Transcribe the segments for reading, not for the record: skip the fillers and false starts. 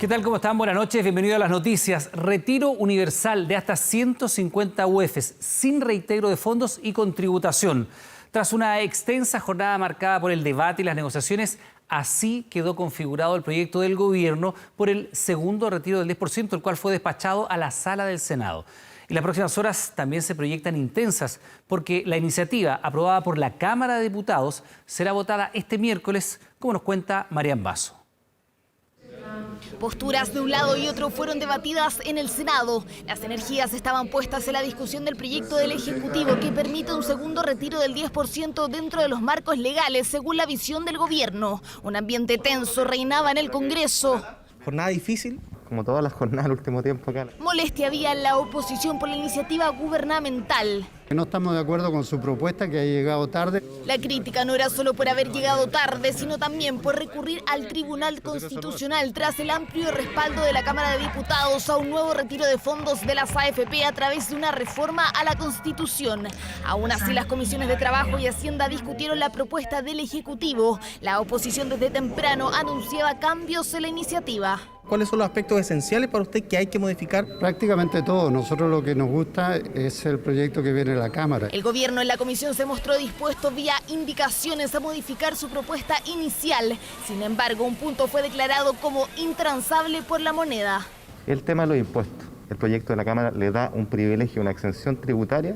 ¿Qué tal? ¿Cómo están? Buenas noches, bienvenidos a las noticias. Retiro universal de hasta 150 UFs, sin reintegro de fondos y con tributación. Tras una extensa jornada marcada por el debate y las negociaciones, así quedó configurado el proyecto del gobierno por el segundo retiro del 10%, el cual fue despachado a la sala del Senado. Y las próximas horas también se proyectan intensas, porque la iniciativa aprobada por la Cámara de Diputados será votada este miércoles, como nos cuenta Marian Basso. Posturas de un lado y otro fueron debatidas en el Senado. Las energías estaban puestas en la discusión del proyecto del Ejecutivo que permite un segundo retiro del 10% dentro de los marcos legales, según la visión del gobierno. Un ambiente tenso reinaba en el Congreso. Jornada difícil, como todas las jornadas del último tiempo acá. Molestia había en la oposición por la iniciativa gubernamental. No estamos de acuerdo con su propuesta, que ha llegado tarde. La crítica no era solo por haber llegado tarde, sino también por recurrir al Tribunal Constitucional tras el amplio respaldo de la Cámara de Diputados a un nuevo retiro de fondos de las AFP a través de una reforma a la Constitución. Aún así, las comisiones de Trabajo y Hacienda discutieron la propuesta del Ejecutivo. La oposición desde temprano anunciaba cambios en la iniciativa. ¿Cuáles son los aspectos esenciales para usted que hay que modificar? Prácticamente todo. Nosotros lo que nos gusta es el proyecto que viene de la Cámara. El gobierno en la comisión se mostró dispuesto vía indicaciones a modificar su propuesta inicial. Sin embargo, un punto fue declarado como intransable por la moneda. El tema de los impuestos. El proyecto de la Cámara le da un privilegio, una exención tributaria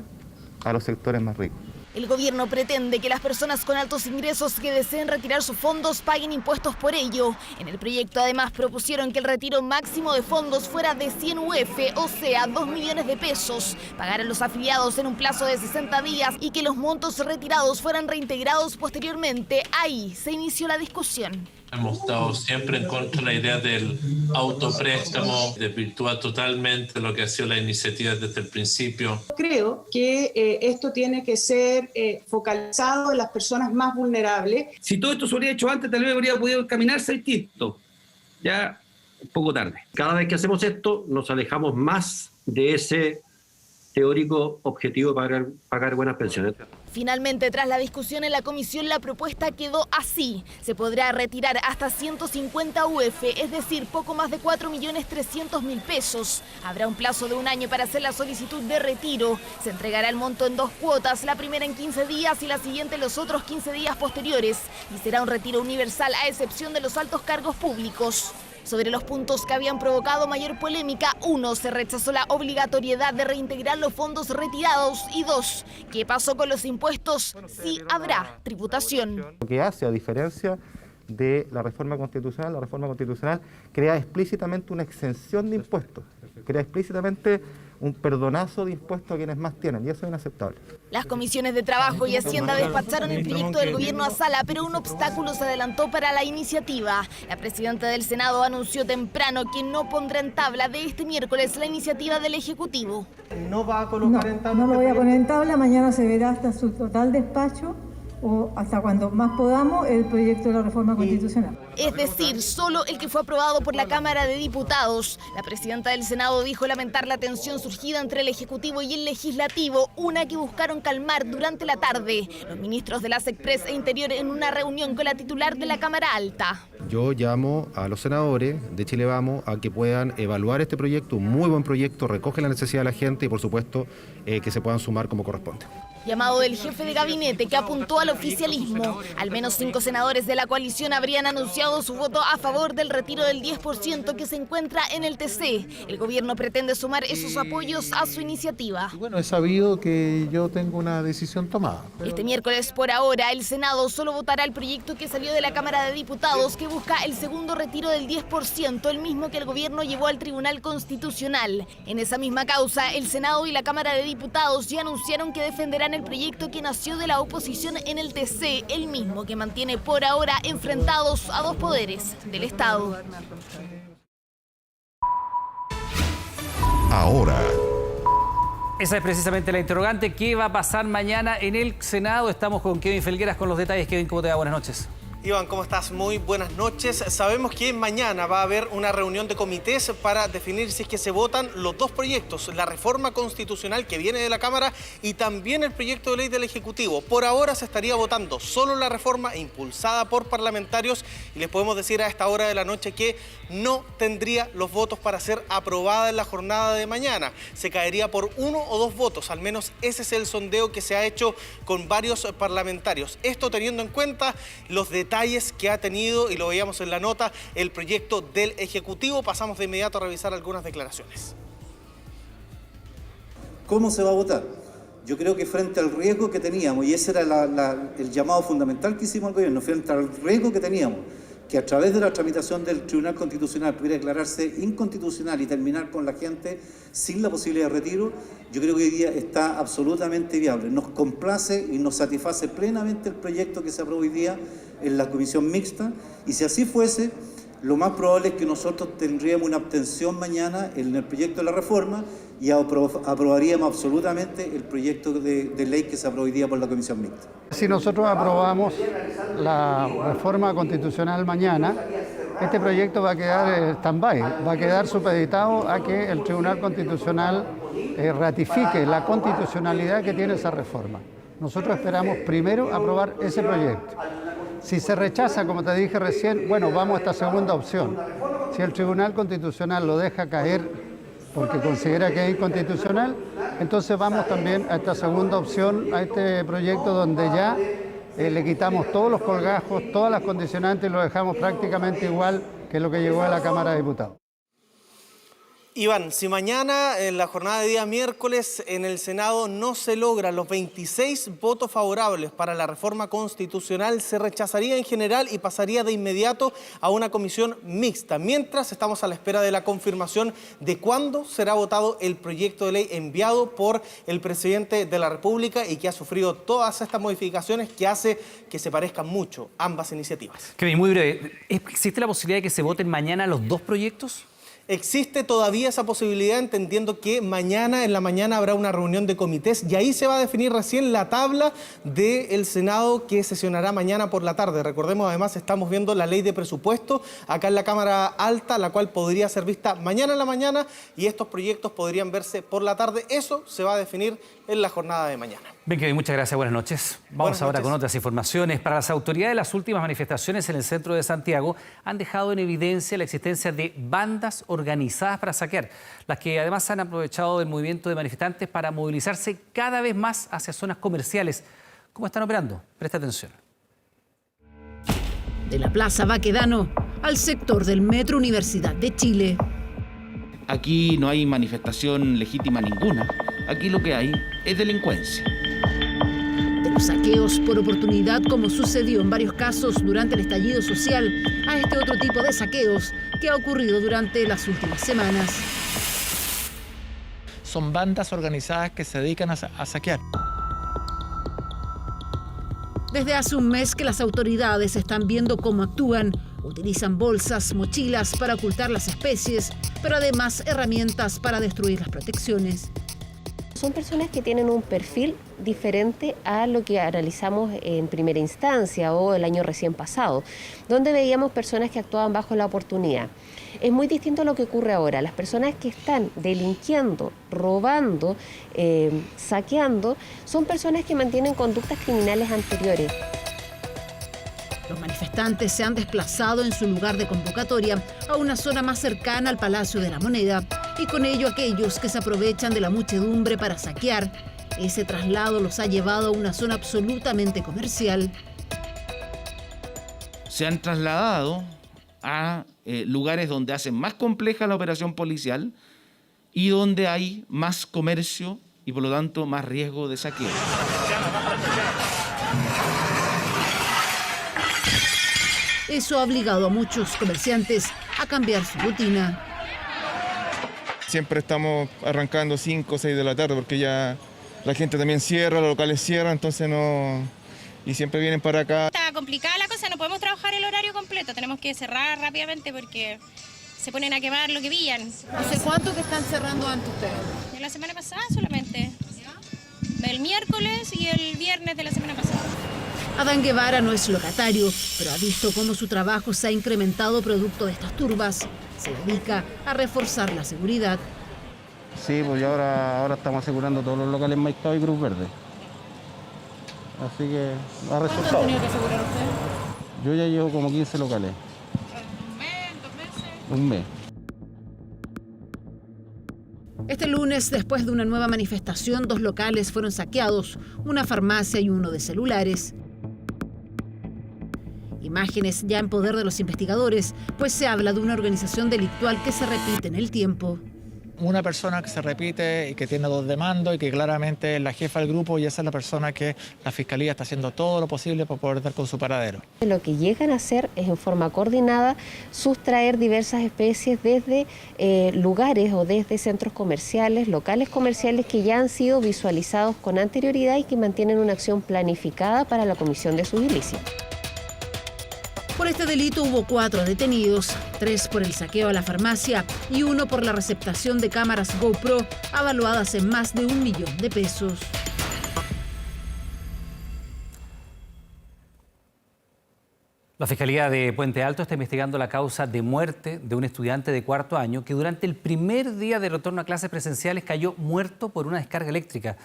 a los sectores más ricos. El gobierno pretende que las personas con altos ingresos que deseen retirar sus fondos paguen impuestos por ello. En el proyecto además propusieron que el retiro máximo de fondos fuera de 100 UF, o sea, 2 millones de pesos. Pagar a los afiliados en un plazo de 60 días y que los montos retirados fueran reintegrados posteriormente. Ahí se inició la discusión. Hemos estado siempre en contra de la idea del autopréstamo, desvirtúa totalmente lo que ha sido la iniciativa desde el principio. Creo que esto tiene que ser focalizado en las personas más vulnerables. Si todo esto se hubiera hecho antes, tal vez habría podido caminarse distinto. Ya un poco tarde. Cada vez que hacemos esto, nos alejamos más de ese teórico objetivo de pagar buenas pensiones. Finalmente, tras la discusión en la comisión, la propuesta quedó así. Se podrá retirar hasta 150 UF, es decir, poco más de 4.300.000 pesos. Habrá un plazo de un año para hacer la solicitud de retiro. Se entregará el monto en 2 cuotas, la primera en 15 días y la siguiente en los otros 15 días posteriores. Y será un retiro universal a excepción de los altos cargos públicos. Sobre los puntos que habían provocado mayor polémica, 1, se rechazó la obligatoriedad de reintegrar los fondos retirados y 2, ¿qué pasó con los impuestos? Sí habrá tributación. Lo que hace, a diferencia de la reforma constitucional crea explícitamente una exención de impuestos, crea explícitamente un perdonazo de impuestos a quienes más tienen, y eso es inaceptable. Las comisiones de Trabajo y Hacienda despacharon el proyecto del gobierno a sala, pero un obstáculo se adelantó para la iniciativa. La presidenta del Senado anunció temprano que no pondrá en tabla de este miércoles la iniciativa del Ejecutivo. ¿No va a colocar en tabla? No lo voy a poner en tabla, mañana se verá hasta su total despacho o hasta cuando más podamos el proyecto de la reforma constitucional. Es decir, solo el que fue aprobado por la Cámara de Diputados. La presidenta del Senado dijo lamentar la tensión surgida entre el Ejecutivo y el Legislativo, una que buscaron calmar durante la tarde. Los ministros de la SECPRES e Interior en una reunión con la titular de la Cámara Alta. Yo llamo a los senadores de Chile Vamos a que puedan evaluar este proyecto, un muy buen proyecto, recoge la necesidad de la gente y por supuesto que se puedan sumar como corresponde. Llamado del jefe de gabinete que apuntó al oficialismo. Al menos 5 senadores de la coalición habrían anunciado su voto a favor del retiro del 10% que se encuentra en el TC. El gobierno pretende sumar esos apoyos a su iniciativa. Bueno, he sabido que yo tengo una decisión tomada. Este miércoles, por ahora, el Senado solo votará el proyecto que salió de la Cámara de Diputados que busca el segundo retiro del 10%, el mismo que el gobierno llevó al Tribunal Constitucional. En esa misma causa, el Senado y la Cámara de Diputados ya anunciaron que defenderán el proyecto que nació de la oposición en el TC, el mismo que mantiene por ahora enfrentados a 2 poderes del Estado. Ahora. Esa es precisamente la interrogante. ¿Qué va a pasar mañana en el Senado? Estamos con Kevin Felgueras con los detalles. Kevin, ¿cómo te va? Buenas noches. Iván, ¿cómo estás? Muy buenas noches. Sabemos que mañana va a haber una reunión de comités para definir si es que se votan los dos proyectos, la reforma constitucional que viene de la Cámara y también el proyecto de ley del Ejecutivo. Por ahora se estaría votando solo la reforma impulsada por parlamentarios y les podemos decir a esta hora de la noche que no tendría los votos para ser aprobada en la jornada de mañana. Se caería por 1 o 2 votos, al menos ese es el sondeo que se ha hecho con varios parlamentarios. Esto teniendo en cuenta los detalles que ha tenido, y lo veíamos en la nota, el proyecto del Ejecutivo. Pasamos de inmediato a revisar algunas declaraciones. ¿Cómo se va a votar? Yo creo que frente al riesgo que teníamos, y ese era el llamado fundamental que hicimos al gobierno, frente al riesgo que teníamos, que a través de la tramitación del Tribunal Constitucional pudiera declararse inconstitucional y terminar con la gente sin la posibilidad de retiro, yo creo que hoy día está absolutamente viable. Nos complace y nos satisface plenamente el proyecto que se aprobó hoy día en la comisión mixta, y si así fuese, lo más probable es que nosotros tendríamos una abstención mañana en el proyecto de la reforma y aprobaríamos absolutamente el proyecto de ley que se aprobó hoy día por la comisión mixta. Si nosotros aprobamos la reforma constitucional mañana, este proyecto va a quedar stand-by, va a quedar supeditado a que el Tribunal Constitucional ratifique la constitucionalidad que tiene esa reforma. Nosotros esperamos primero aprobar ese proyecto. Si se rechaza, como te dije recién, bueno, vamos a esta segunda opción. Si el Tribunal Constitucional lo deja caer porque considera que es inconstitucional, entonces vamos también a esta segunda opción, a este proyecto donde ya le quitamos todos los colgajos, todas las condicionantes y lo dejamos prácticamente igual que lo que llegó a la Cámara de Diputados. Iván, si mañana en la jornada de día miércoles en el Senado no se logran los 26 votos favorables para la reforma constitucional, se rechazaría en general y pasaría de inmediato a una comisión mixta. Mientras estamos a la espera de la confirmación de cuándo será votado el proyecto de ley enviado por el presidente de la República y que ha sufrido todas estas modificaciones que hace que se parezcan mucho ambas iniciativas. Kevin, muy breve, ¿existe la posibilidad de que se voten mañana los dos proyectos? Existe todavía esa posibilidad, entendiendo que mañana en la mañana habrá una reunión de comités y ahí se va a definir recién la tabla del Senado que sesionará mañana por la tarde. Recordemos, además, estamos viendo la ley de presupuesto acá en la Cámara Alta, la cual podría ser vista mañana en la mañana y estos proyectos podrían verse por la tarde. Eso se va a definir en la jornada de mañana. Bien, Kevin, muchas gracias. Buenas noches. Vamos ahora con otras informaciones. Para las autoridades, las últimas manifestaciones en el centro de Santiago han dejado en evidencia la existencia de bandas organizadas para saquear, las que además han aprovechado el movimiento de manifestantes para movilizarse cada vez más hacia zonas comerciales. ¿Cómo están operando? Presta atención. De la Plaza Baquedano al sector del Metro Universidad de Chile. Aquí no hay manifestación legítima ninguna. Aquí lo que hay es delincuencia. De los saqueos por oportunidad, como sucedió en varios casos durante el estallido social, a este otro tipo de saqueos que ha ocurrido durante las últimas semanas. Son bandas organizadas que se dedican a saquear. Desde hace un mes que las autoridades están viendo cómo actúan. Utilizan bolsas, mochilas para ocultar las especies, pero además herramientas para destruir las protecciones. Son personas que tienen un perfil diferente a lo que analizamos en primera instancia o el año recién pasado, donde veíamos personas que actuaban bajo la oportunidad. Es muy distinto a lo que ocurre ahora. Las personas que están delinquiendo, robando, saqueando, son personas que mantienen conductas criminales anteriores. Los manifestantes se han desplazado en su lugar de convocatoria a una zona más cercana al Palacio de la Moneda y con ello aquellos que se aprovechan de la muchedumbre para saquear. Ese traslado los ha llevado a una zona absolutamente comercial. Se han trasladado a lugares donde hacen más compleja la operación policial y donde hay más comercio y por lo tanto más riesgo de saqueo. Eso ha obligado a muchos comerciantes a cambiar su rutina. Siempre estamos arrancando 5 o 6 de la tarde porque ya la gente también cierra, los locales cierran, entonces no... Y siempre vienen para acá. Está complicada la cosa, no podemos trabajar el horario completo, tenemos que cerrar rápidamente porque se ponen a quemar lo que pillan. ¿Hace cuánto que están cerrando antes ustedes? De la semana pasada solamente. El miércoles y el viernes de la semana pasada. Adán Guevara no es locatario, pero ha visto cómo su trabajo se ha incrementado producto de estas turbas. Se dedica a reforzar la seguridad. Sí, pues ahora estamos asegurando todos los locales Maicao y Cruz Verde. Así que ha resultado. ¿Cuánto ha tenido que asegurar usted? Yo ya llevo como 15 locales. ¿Un mes, 2 meses? Un mes. Este lunes, después de una nueva manifestación, 2 locales fueron saqueados, una farmacia y uno de celulares. Imágenes ya en poder de los investigadores, pues se habla de una organización delictual que se repite en el tiempo. Una persona que se repite y que tiene 2 demandos y que claramente es la jefa del grupo y esa es la persona que la Fiscalía está haciendo todo lo posible para poder dar con su paradero. Lo que llegan a hacer es en forma coordinada sustraer diversas especies desde lugares o desde centros comerciales, locales comerciales que ya han sido visualizados con anterioridad y que mantienen una acción planificada para la comisión de sus ilícitos. Por este delito hubo 4 detenidos, 3 por el saqueo a la farmacia y 1 por la receptación de cámaras GoPro avaluadas en más de 1 millón de pesos. La Fiscalía de Puente Alto está investigando la causa de muerte de un estudiante de 4º año que durante el primer día de retorno a clases presenciales cayó muerto por una descarga eléctrica.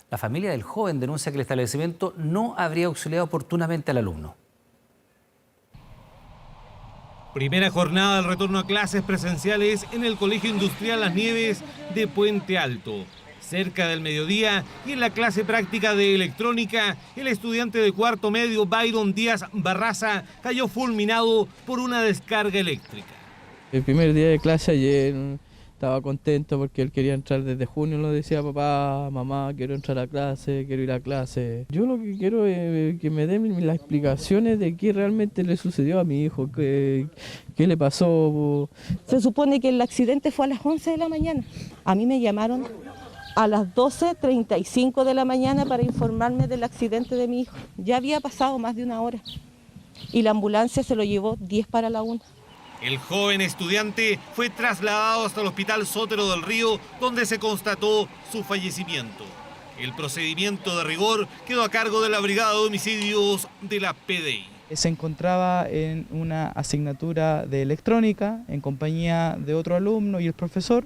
La familia del joven denuncia que el establecimiento no habría auxiliado oportunamente al alumno. Primera jornada del retorno a clases presenciales en el Colegio Industrial Las Nieves de Puente Alto. Cerca del mediodía y en la clase práctica de electrónica, el estudiante de 4º medio Byron Díaz Barraza cayó fulminado por una descarga eléctrica. El primer día de clase ayer estaba contento porque él quería entrar desde junio, lo decía papá, mamá, quiero entrar a clase, quiero ir a clase. Yo lo que quiero es que me den las explicaciones de qué realmente le sucedió a mi hijo, qué le pasó. Se supone que el accidente fue a las 11 de la mañana. A mí me llamaron a las 12:35 de la mañana para informarme del accidente de mi hijo. Ya había pasado más de 1 hora y la ambulancia se lo llevó 10 para la 1. El joven estudiante fue trasladado hasta el Hospital Sotero del Río, donde se constató su fallecimiento. El procedimiento de rigor quedó a cargo de la Brigada de Homicidios de la PDI. Se encontraba en una asignatura de electrónica en compañía de otro alumno y el profesor.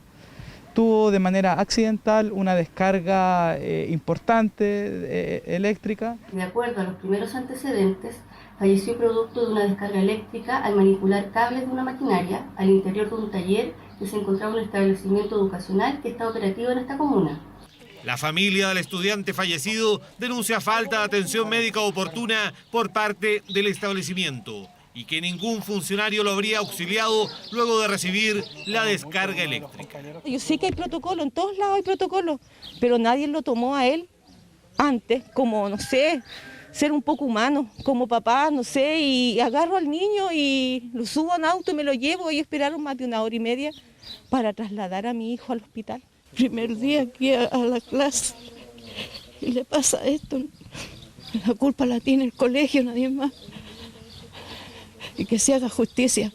Tuvo de manera accidental una descarga importante eléctrica. De acuerdo a los primeros antecedentes, falleció producto de una descarga eléctrica al manipular cables de una maquinaria al interior de un taller que se encontraba en un establecimiento educacional que está operativo en esta comuna. La familia del estudiante fallecido denuncia falta de atención médica oportuna por parte del establecimiento y que ningún funcionario lo habría auxiliado luego de recibir la descarga eléctrica. Yo sé que hay protocolo, en todos lados hay protocolo, pero nadie lo tomó a él antes, como, no sé, ser un poco humano, como papá, no sé, y agarro al niño y lo subo a un auto y me lo llevo y esperaron más de 1 hora y media para trasladar a mi hijo al hospital. Primer día aquí a la clase y le pasa esto, la culpa la tiene el colegio, nadie más, y que se haga justicia.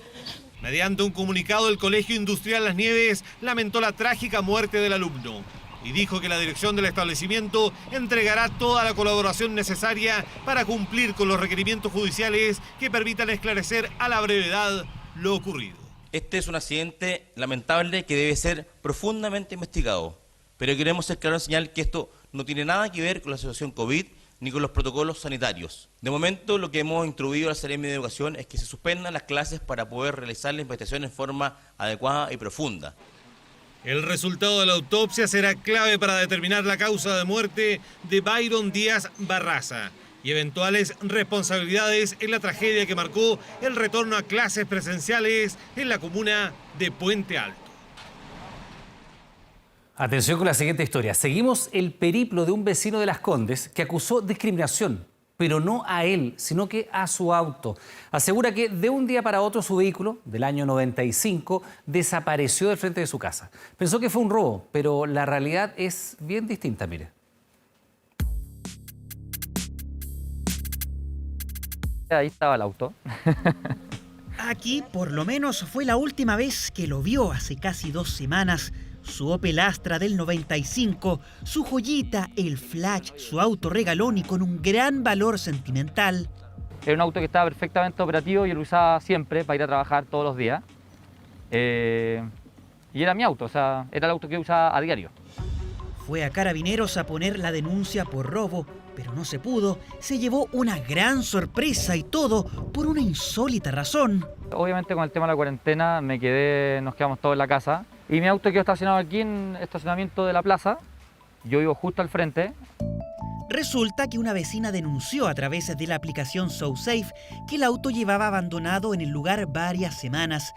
Mediante un comunicado, el Colegio Industrial Las Nieves lamentó la trágica muerte del alumno y dijo que la dirección del establecimiento entregará toda la colaboración necesaria para cumplir con los requerimientos judiciales que permitan esclarecer a la brevedad lo ocurrido. Este es un accidente lamentable que debe ser profundamente investigado, pero queremos ser claros en señalar que esto no tiene nada que ver con la situación COVID ni con los protocolos sanitarios. De momento, lo que hemos instruido a la Seremi de Educación es que se suspendan las clases para poder realizar la investigación en forma adecuada y profunda. El resultado de la autopsia será clave para determinar la causa de muerte de Byron Díaz Barraza y eventuales responsabilidades en la tragedia que marcó el retorno a clases presenciales en la comuna de Puente Alto. Atención con la siguiente historia. Seguimos el periplo de un vecino de Las Condes que acusó discriminación, pero no a él, sino que a su auto. Asegura que de un día para otro su vehículo, del año 95, desapareció del frente de su casa. Pensó que fue un robo, pero la realidad es bien distinta, mire. Ahí estaba el auto. Aquí, por lo menos, fue la última vez que lo vio hace casi 2 semanas. Su Opel Astra del 95, su joyita, el Flash, su auto regalón y con un gran valor sentimental. Era un auto que estaba perfectamente operativo y lo usaba siempre para ir a trabajar todos los días. Y era mi auto, o sea, era el auto que usaba a diario. Fue a Carabineros a poner la denuncia por robo, pero no se pudo. Se llevó una gran sorpresa y todo por una insólita razón. Obviamente con el tema de la cuarentena nos quedamos todos en la casa. Y mi auto quedó estacionado aquí en el estacionamiento de la plaza. Yo vivo justo al frente. Resulta que una vecina denunció a través de la aplicación SoSafe que el auto llevaba abandonado en el lugar varias semanas.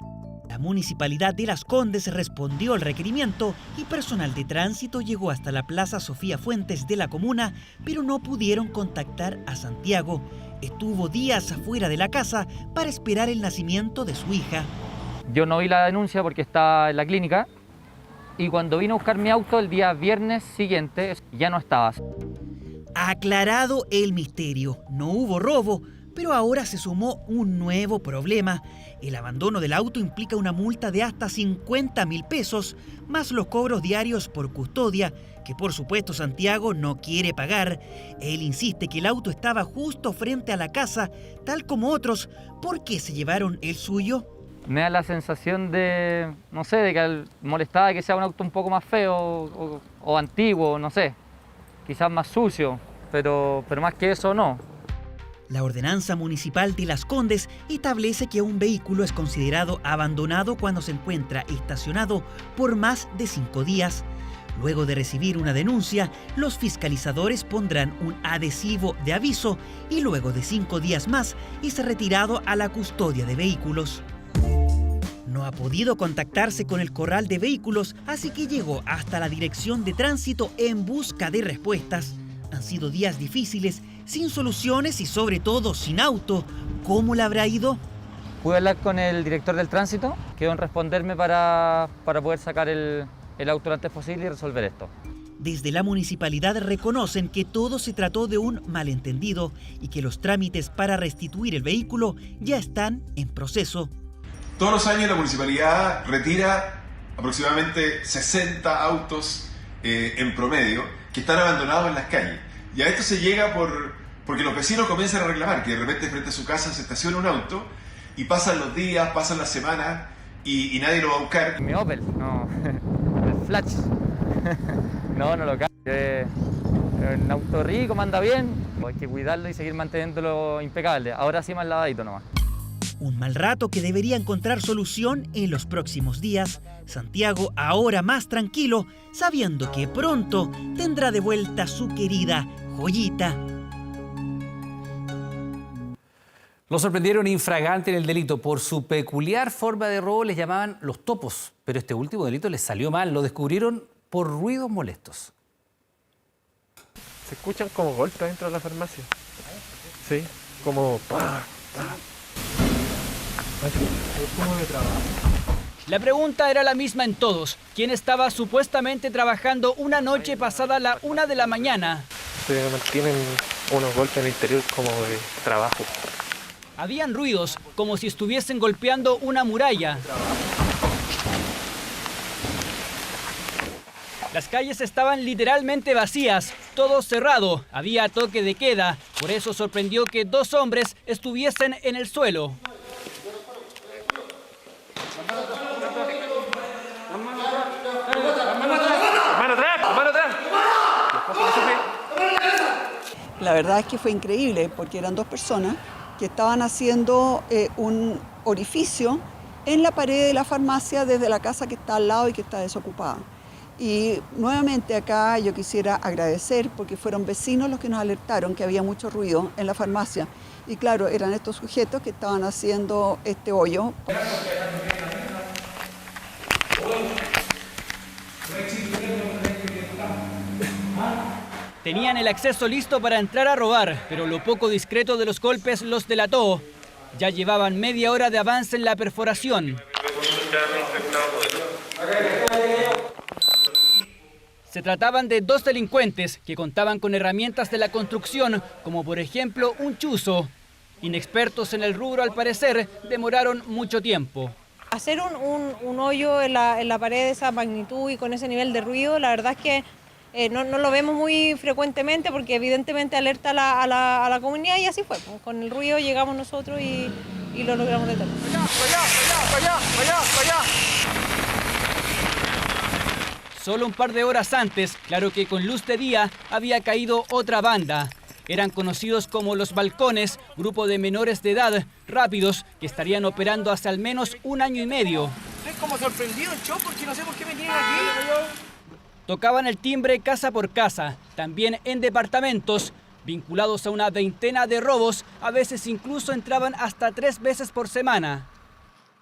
La Municipalidad de Las Condes respondió al requerimiento y personal de tránsito llegó hasta la Plaza Sofía Fuentes de la comuna, pero no pudieron contactar a Santiago. Estuvo días afuera de la casa para esperar el nacimiento de su hija. Yo no vi la denuncia porque estaba en la clínica y cuando vine a buscar mi auto el día viernes siguiente ya no estaba. Aclarado el misterio, no hubo robo, pero ahora se sumó un nuevo problema. El abandono del auto implica una multa de hasta 50.000 pesos, más los cobros diarios por custodia, que por supuesto Santiago no quiere pagar. Él insiste que el auto estaba justo frente a la casa, tal como otros. ¿Por qué se llevaron el suyo? Me da la sensación de, no sé, de que molestaba que sea un auto un poco más feo o antiguo, no sé, quizás más sucio, pero más que eso no. La ordenanza municipal de Las Condes establece que un vehículo es considerado abandonado cuando se encuentra estacionado por más de 5 días. Luego de recibir una denuncia, los fiscalizadores pondrán un adhesivo de aviso y luego de 5 días más es retirado a la custodia de vehículos. No ha podido contactarse con el corral de vehículos, así que llegó hasta la dirección de tránsito en busca de respuestas. Han sido días difíciles, sin soluciones y sobre todo sin auto. ¿Cómo le habrá ido? Pude hablar con el director del tránsito, quedó en responderme para poder sacar el auto lo antes posible y resolver esto. Desde la municipalidad reconocen que todo se trató de un malentendido y que los trámites para restituir el vehículo ya están en proceso. Todos los años la municipalidad retira aproximadamente 60 autos en promedio que están abandonados en las calles. Y a esto se llega porque los vecinos comienzan a reclamar que de repente frente a su casa se estaciona un auto y pasan los días, pasan las semanas y nadie lo va a buscar. Mi Opel, no, el Flash, no lo cambio, es un auto rico, manda bien, hay que cuidarlo y seguir manteniéndolo impecable, ahora sí más lavadito nomás. Un mal rato que debería encontrar solución en los próximos días. Santiago ahora más tranquilo, sabiendo que pronto tendrá de vuelta su querida joyita. Lo sorprendieron infragante en el delito. Por su peculiar forma de robo les llamaban los topos, pero este último delito les salió mal. Lo descubrieron por ruidos molestos. Se escuchan como golpes dentro de la farmacia. Sí, como ¡pah! La pregunta era la misma en todos. ¿Quién estaba supuestamente trabajando una noche pasada la 1 de la mañana? Se mantienen unos golpes en el interior como de trabajo. Habían ruidos, como si estuviesen golpeando una muralla. Las calles estaban literalmente vacías, todo cerrado, había toque de queda. Por eso sorprendió que 2 hombres estuviesen en el suelo. La verdad es que fue increíble porque eran 2 personas que estaban haciendo un orificio en la pared de la farmacia desde la casa que está al lado y que está desocupada. Y nuevamente acá yo quisiera agradecer porque fueron vecinos los que nos alertaron que había mucho ruido en la farmacia. Y claro, eran estos sujetos que estaban haciendo este hoyo. Tenían el acceso listo para entrar a robar, pero lo poco discreto de los golpes los delató. Ya llevaban media hora de avance en la perforación. Se trataban de 2 delincuentes que contaban con herramientas de la construcción, como por ejemplo un chuzo. Inexpertos en el rubro, al parecer, demoraron mucho tiempo. Hacer un hoyo en la pared de esa magnitud y con ese nivel de ruido, la verdad es que no lo vemos muy frecuentemente porque evidentemente alerta a la comunidad y así fue. Pues, con el ruido llegamos nosotros y lo logramos detener. Solo un par de horas antes, claro que con luz de día, había caído otra banda. Eran conocidos como Los Balcones, grupo de menores de edad, rápidos, que estarían operando hace al menos 1 año y medio. Estoy como sorprendido, yo, porque no sé por qué me tienen aquí. Tocaban el timbre casa por casa, también en departamentos, vinculados a una veintena de robos, a veces incluso entraban hasta 3 veces por semana.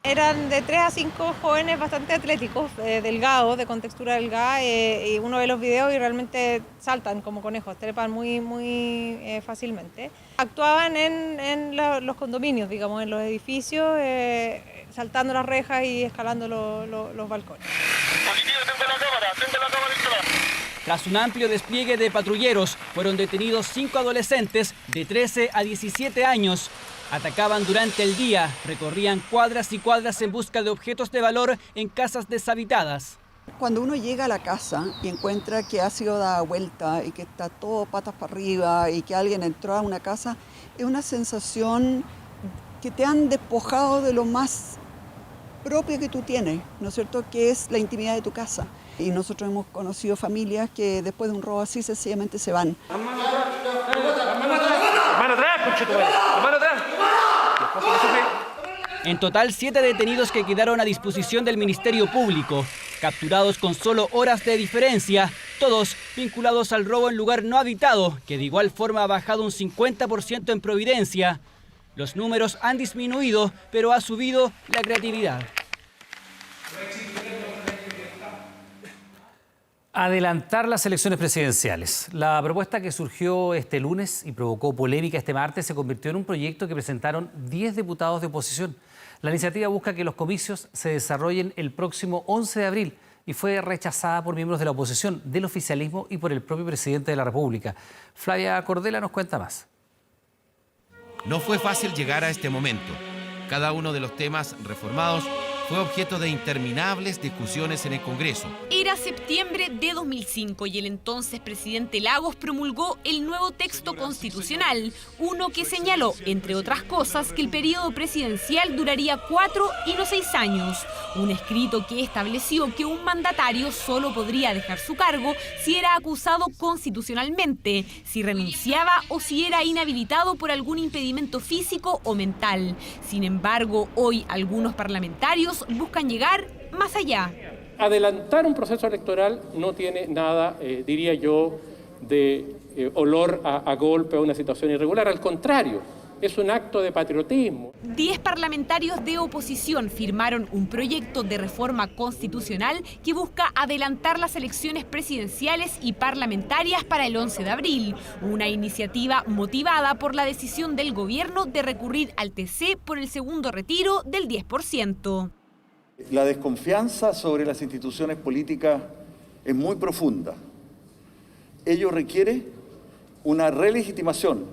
Eran de 3 a 5 jóvenes bastante atléticos, delgados, de contextura delgada, y uno ve los videos y realmente saltan como conejos, trepan muy fácilmente. Actuaban en los condominios, digamos, en los edificios, saltando las rejas y escalando los balcones. Tras un amplio despliegue de patrulleros, fueron detenidos 5 adolescentes de 13 a 17 años. Atacaban durante el día, recorrían cuadras y cuadras en busca de objetos de valor en casas deshabitadas. Cuando uno llega a la casa y encuentra que ha sido dada vuelta y que está todo patas para arriba y que alguien entró a una casa, es una sensación que te han despojado de lo más propio que tú tienes, ¿no es cierto?, que es la intimidad de tu casa. Y nosotros hemos conocido familias que después de un robo así sencillamente se van. En total, 7 detenidos que quedaron a disposición del Ministerio Público, capturados con solo horas de diferencia, todos vinculados al robo en lugar no habitado, que de igual forma ha bajado un 50% en Providencia. Los números han disminuido, pero ha subido la creatividad. Adelantar las elecciones presidenciales. La propuesta que surgió este lunes y provocó polémica este martes se convirtió en un proyecto que presentaron 10 diputados de oposición. La iniciativa busca que los comicios se desarrollen el próximo 11 de abril y fue rechazada por miembros de la oposición, del oficialismo y por el propio presidente de la República. Flavia Cordela nos cuenta más. No fue fácil llegar a este momento. Cada uno de los temas reformados fue objeto de interminables discusiones en el Congreso. Era septiembre de 2005 y el entonces presidente Lagos promulgó el nuevo texto constitucional, uno que señaló, entre otras cosas, que el periodo presidencial duraría 4 y no 6 años. Un escrito que estableció que un mandatario solo podría dejar su cargo si era acusado constitucionalmente, si renunciaba o si era inhabilitado por algún impedimento físico o mental. Sin embargo, hoy algunos parlamentarios buscan llegar más allá. Adelantar un proceso electoral no tiene nada, diría yo, de olor a golpe o a una situación irregular. Al contrario, es un acto de patriotismo. 10 parlamentarios de oposición firmaron un proyecto de reforma constitucional que busca adelantar las elecciones presidenciales y parlamentarias para el 11 de abril. Una iniciativa motivada por la decisión del gobierno de recurrir al TC por el segundo retiro del 10%. La desconfianza sobre las instituciones políticas es muy profunda. Ello requiere una relegitimación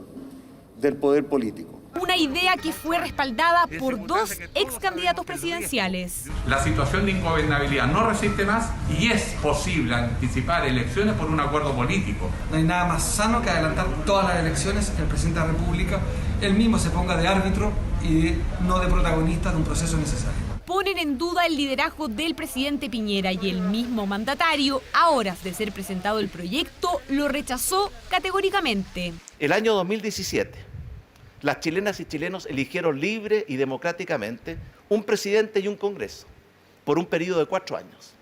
del poder político. Una idea que fue respaldada por 2 ex candidatos presidenciales. La situación de ingobernabilidad no resiste más y es posible anticipar elecciones por un acuerdo político. No hay nada más sano que adelantar todas las elecciones, que el presidente de la República él mismo se ponga de árbitro y no de protagonista de un proceso necesario. Ponen en duda el liderazgo del presidente Piñera y el mismo mandatario, a horas de ser presentado el proyecto, lo rechazó categóricamente. El año 2017, las chilenas y chilenos eligieron libre y democráticamente un presidente y un Congreso por un periodo de 4 años.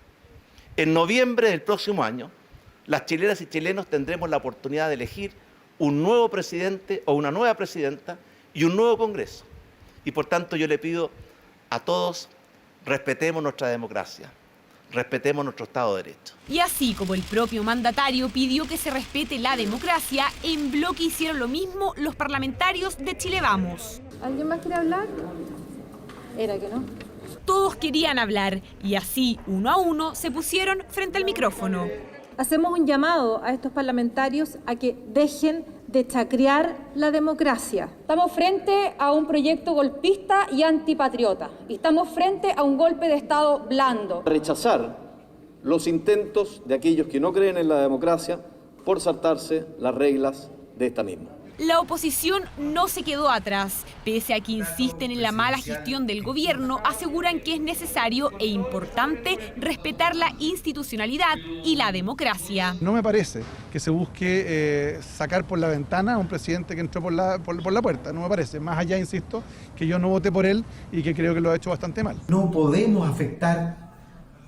En noviembre del próximo año, las chilenas y chilenos tendremos la oportunidad de elegir un nuevo presidente o una nueva presidenta y un nuevo Congreso. Y por tanto yo le pido a todos, respetemos nuestra democracia, respetemos nuestro Estado de Derecho. Y así como el propio mandatario pidió que se respete la democracia, en bloque hicieron lo mismo los parlamentarios de Chile Vamos. ¿Alguien más quiere hablar? Era que no. Todos querían hablar y así, uno a uno, se pusieron frente al micrófono. Hacemos un llamado a estos parlamentarios a que dejen de chacrear la democracia. Estamos frente a un proyecto golpista y antipatriota. Y estamos frente a un golpe de Estado blando. Rechazar los intentos de aquellos que no creen en la democracia por saltarse las reglas de esta misma. La oposición no se quedó atrás. Pese a que insisten en la mala gestión del gobierno, aseguran que es necesario e importante respetar la institucionalidad y la democracia. No me parece que se busque sacar por la ventana a un presidente que entró por la puerta. No me parece. Más allá, insisto, que yo no voté por él y que creo que lo ha hecho bastante mal. No podemos afectar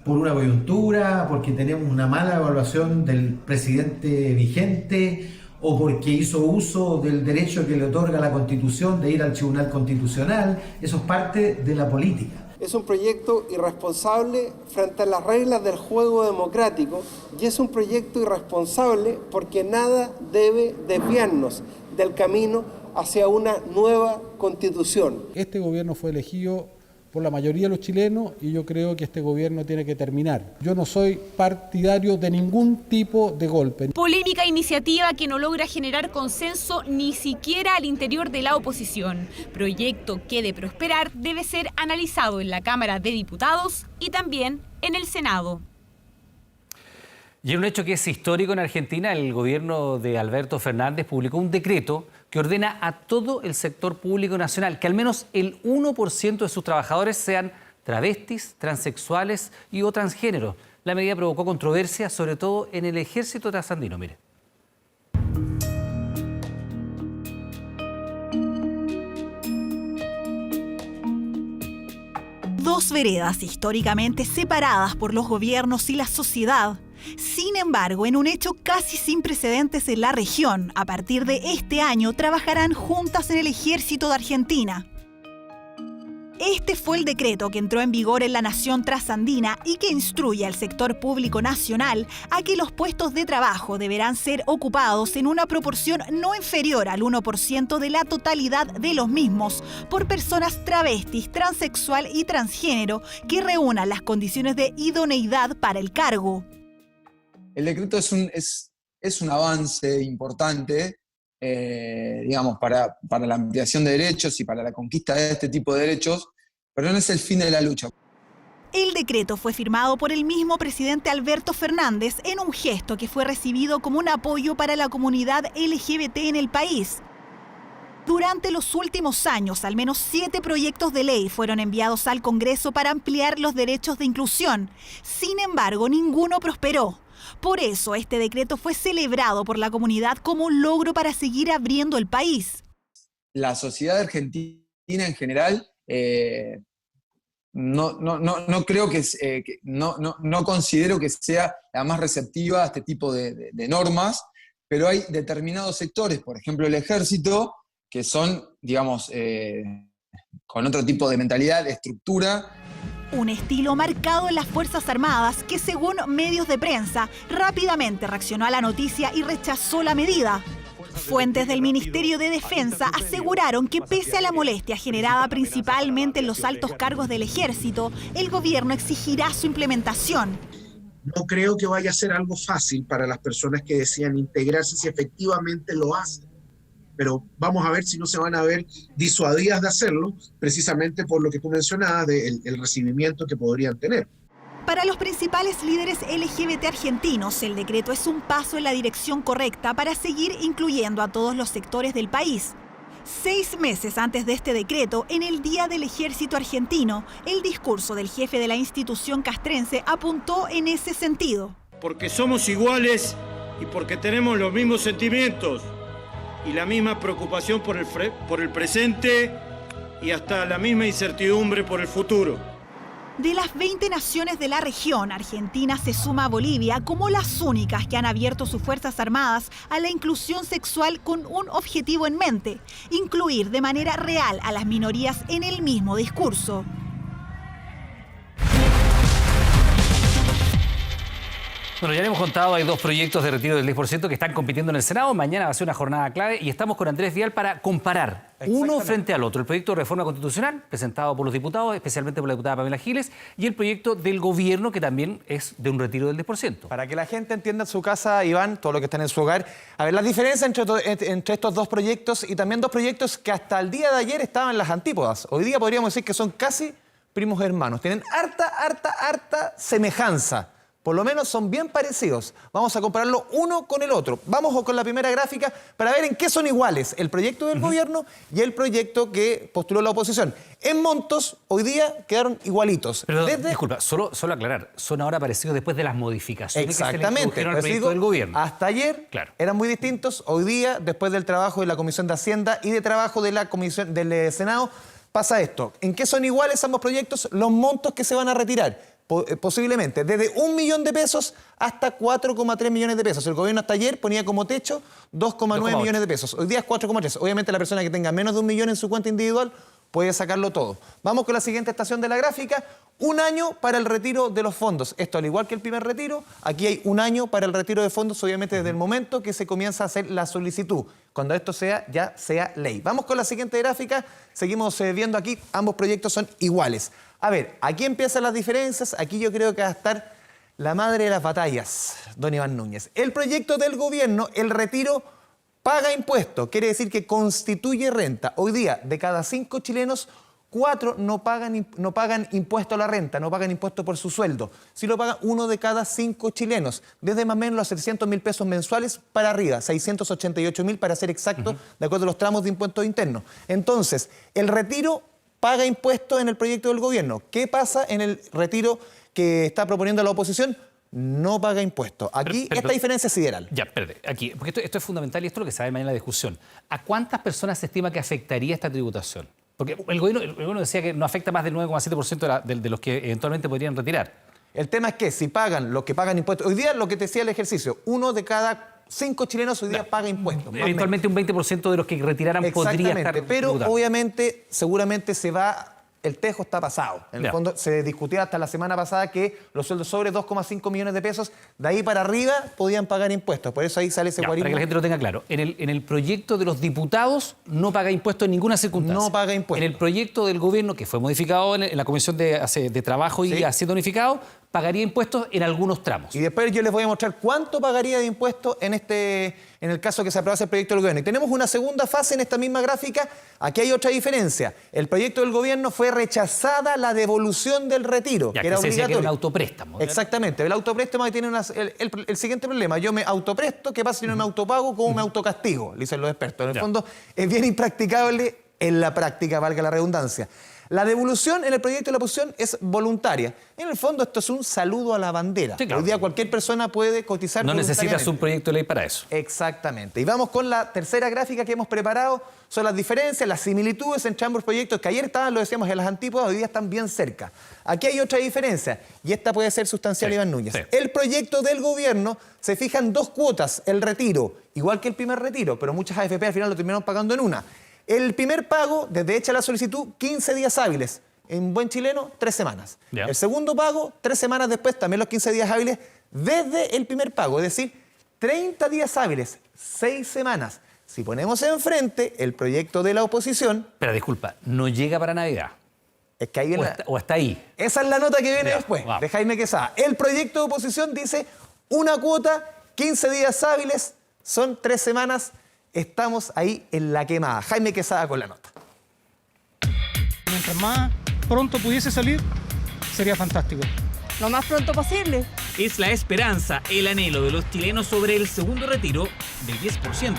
por una coyuntura, porque tenemos una mala evaluación del presidente vigente, o porque hizo uso del derecho que le otorga la Constitución de ir al Tribunal Constitucional. Eso es parte de la política. Es un proyecto irresponsable frente a las reglas del juego democrático y es un proyecto irresponsable porque nada debe desviarnos del camino hacia una nueva Constitución. Este gobierno fue elegido por la mayoría de los chilenos y yo creo que este gobierno tiene que terminar. Yo no soy partidario de ningún tipo de golpe. Polémica iniciativa que no logra generar consenso ni siquiera al interior de la oposición. Proyecto que de prosperar debe ser analizado en la Cámara de Diputados y también en el Senado. Y en un hecho que es histórico en Argentina, el gobierno de Alberto Fernández publicó un decreto que ordena a todo el sector público nacional que al menos el 1% de sus trabajadores sean travestis, transexuales y o transgénero. La medida provocó controversia, sobre todo en el ejército trasandino. Mire. Dos veredas históricamente separadas por los gobiernos y la sociedad. Sin embargo, en un hecho casi sin precedentes en la región, a partir de este año trabajarán juntas en el ejército de Argentina. Este fue el decreto que entró en vigor en la nación trasandina y que instruye al sector público nacional a que los puestos de trabajo deberán ser ocupados en una proporción no inferior al 1% de la totalidad de los mismos por personas travestis, transexual y transgénero que reúnan las condiciones de idoneidad para el cargo. El decreto es un avance importante, digamos, para la ampliación de derechos y para la conquista de este tipo de derechos, pero no es el fin de la lucha. El decreto fue firmado por el mismo presidente Alberto Fernández en un gesto que fue recibido como un apoyo para la comunidad LGBT en el país. Durante los últimos años, al menos 7 proyectos de ley fueron enviados al Congreso para ampliar los derechos de inclusión. Sin embargo, ninguno prosperó. Por eso, este decreto fue celebrado por la comunidad como un logro para seguir abriendo el país. La sociedad argentina en general no creo no considero que sea la más receptiva a este tipo de normas, pero hay determinados sectores, por ejemplo el ejército, que son, digamos, con otro tipo de mentalidad, de estructura. Un estilo marcado en las Fuerzas Armadas que, según medios de prensa, rápidamente reaccionó a la noticia y rechazó la medida. Fuentes del Ministerio de Defensa aseguraron que pese a la molestia generada principalmente en los altos cargos del ejército, el gobierno exigirá su implementación. No creo que vaya a ser algo fácil para las personas que desean integrarse si efectivamente lo hacen. Pero vamos a ver si no se van a ver disuadidas de hacerlo, precisamente por lo que tú mencionabas del recibimiento que podrían tener. Para los principales líderes LGBT argentinos, el decreto es un paso en la dirección correcta para seguir incluyendo a todos los sectores del país. 6 meses antes de este decreto, en el Día del Ejército Argentino, el discurso del jefe de la institución castrense apuntó en ese sentido. Porque somos iguales y porque tenemos los mismos sentimientos y la misma preocupación por el presente y hasta la misma incertidumbre por el futuro. De las 20 naciones de la región, Argentina se suma a Bolivia como las únicas que han abierto sus Fuerzas Armadas a la inclusión sexual con un objetivo en mente: incluir de manera real a las minorías en el mismo discurso. Bueno, ya le hemos contado, hay dos proyectos de retiro del 10% que están compitiendo en el Senado. Mañana va a ser una jornada clave y estamos con Andrés Vial para comparar uno frente al otro. El proyecto de reforma constitucional, presentado por los diputados, especialmente por la diputada Pamela Giles, y el proyecto del gobierno, que también es de un retiro del 10%. Para que la gente entienda en su casa, Iván, todo lo que están en su hogar, a ver, las diferencias entre estos dos proyectos y también dos proyectos que hasta el día de ayer estaban en las antípodas. Hoy día podríamos decir que son casi primos hermanos. Tienen harta semejanza. Por lo menos son bien parecidos. Vamos a compararlo uno con el otro. Vamos con la primera gráfica para ver en qué son iguales el proyecto del gobierno y el proyecto que postuló la oposición. En montos, hoy día quedaron igualitos. Pero, disculpa, solo aclarar, son ahora parecidos después de las modificaciones que se le introdujeron al proyecto del gobierno. Hasta ayer eran muy distintos. Hoy día, después del trabajo de la Comisión de Hacienda y de trabajo de la Comisión del Senado, pasa esto. ¿En qué son iguales ambos proyectos? Los montos que se van a retirar. Posiblemente desde 1 millón de pesos hasta 4,3 millones de pesos. El gobierno hasta ayer ponía como techo 2,9 millones de pesos. Hoy día es 4,3. Obviamente la persona que tenga menos de 1 millón en su cuenta individual puede sacarlo todo. Vamos con la siguiente estación de la gráfica. 1 año para el retiro de los fondos. Esto al igual que el primer retiro, aquí hay 1 año para el retiro de fondos, obviamente desde el momento que se comienza a hacer la solicitud. Cuando esto ya sea ley. Vamos con la siguiente gráfica. Seguimos viendo aquí, ambos proyectos son iguales. A ver, aquí empiezan las diferencias. Aquí yo creo que va a estar la madre de las batallas, don Iván Núñez. El proyecto del gobierno, el retiro, paga impuestos. Quiere decir que constituye renta. Hoy día, de cada 5 chilenos, 4 no pagan impuesto a la renta, no pagan impuesto por su sueldo. Sí lo paga 1 de cada 5 chilenos, desde más o menos los 700.000 pesos mensuales para arriba, 688.000 para ser exacto, de acuerdo a los tramos de impuestos internos. Entonces, el retiro paga impuestos en el proyecto del gobierno. ¿Qué pasa en el retiro que está proponiendo la oposición? No paga impuestos. Aquí esta diferencia es sideral. Ya, espérate, aquí, porque esto es fundamental y esto es lo que se va a ver mañana en la discusión. ¿A cuántas personas se estima que afectaría esta tributación? Porque el gobierno decía que no afecta más del 9,7% de los que eventualmente podrían retirar. El tema es que si pagan los que pagan impuestos, hoy día lo que te decía el ejercicio, 1 de cada 5 chilenos hoy día paga impuestos. Eventualmente un 20% de los que retiraran podría estar pero tributado. Obviamente, seguramente se va. El tejo está pasado. En el fondo se discutía hasta la semana pasada que los sueldos sobre 2,5 millones de pesos, de ahí para arriba podían pagar impuestos. Por eso ahí sale ese guarismo. Para que la gente lo tenga claro. En el proyecto de los diputados no paga impuestos en ninguna circunstancia. No paga impuestos. En el proyecto del gobierno, que fue modificado en la Comisión de Trabajo y Hacienda Unificado, pagaría impuestos en algunos tramos. Y después yo les voy a mostrar cuánto pagaría de impuestos en el caso que se aprobase el proyecto del gobierno. Y tenemos una segunda fase en esta misma gráfica. Aquí hay otra diferencia. El proyecto del gobierno fue rechazada la devolución del retiro, que era obligatorio. Que era un autopréstamo. Exactamente. El autopréstamo tiene el siguiente problema. Yo me autopresto, ¿qué pasa si no me autopago? ¿Cómo me autocastigo? Dicen los expertos. En el fondo es bien impracticable en la práctica, valga la redundancia. La devolución en el proyecto de la oposición es voluntaria. En el fondo esto es un saludo a la bandera. Sí, claro. Hoy día cualquier persona puede cotizar voluntariamente. No necesitas un proyecto de ley para eso. Exactamente. Y vamos con la tercera gráfica que hemos preparado. Son las diferencias, las similitudes entre ambos proyectos que ayer estaban, lo decíamos, en las antípodas, hoy día están bien cerca. Aquí hay otra diferencia y esta puede ser sustancial, Iván Núñez. Sí. El proyecto del gobierno se fijan 2 cuotas, el retiro, igual que el primer retiro, pero muchas AFP al final lo terminaron pagando en una. El primer pago, desde hecha la solicitud, 15 días hábiles. En buen chileno, 3 semanas. El segundo pago, 3 semanas después, también los 15 días hábiles, desde el primer pago. Es decir, 30 días hábiles, 6 semanas. Si ponemos enfrente el proyecto de la oposición... Pero disculpa, no llega para Navidad. Es que ahí viene o está ahí. Esa es la nota que viene después, de Jaime Quesada. El proyecto de oposición dice una cuota, 15 días hábiles, son 3 semanas... Estamos ahí en la quemada. Jaime Quesada con la nota. Mientras más pronto pudiese salir, sería fantástico. Lo más pronto posible. Es la esperanza, el anhelo de los chilenos sobre el segundo retiro del 10%.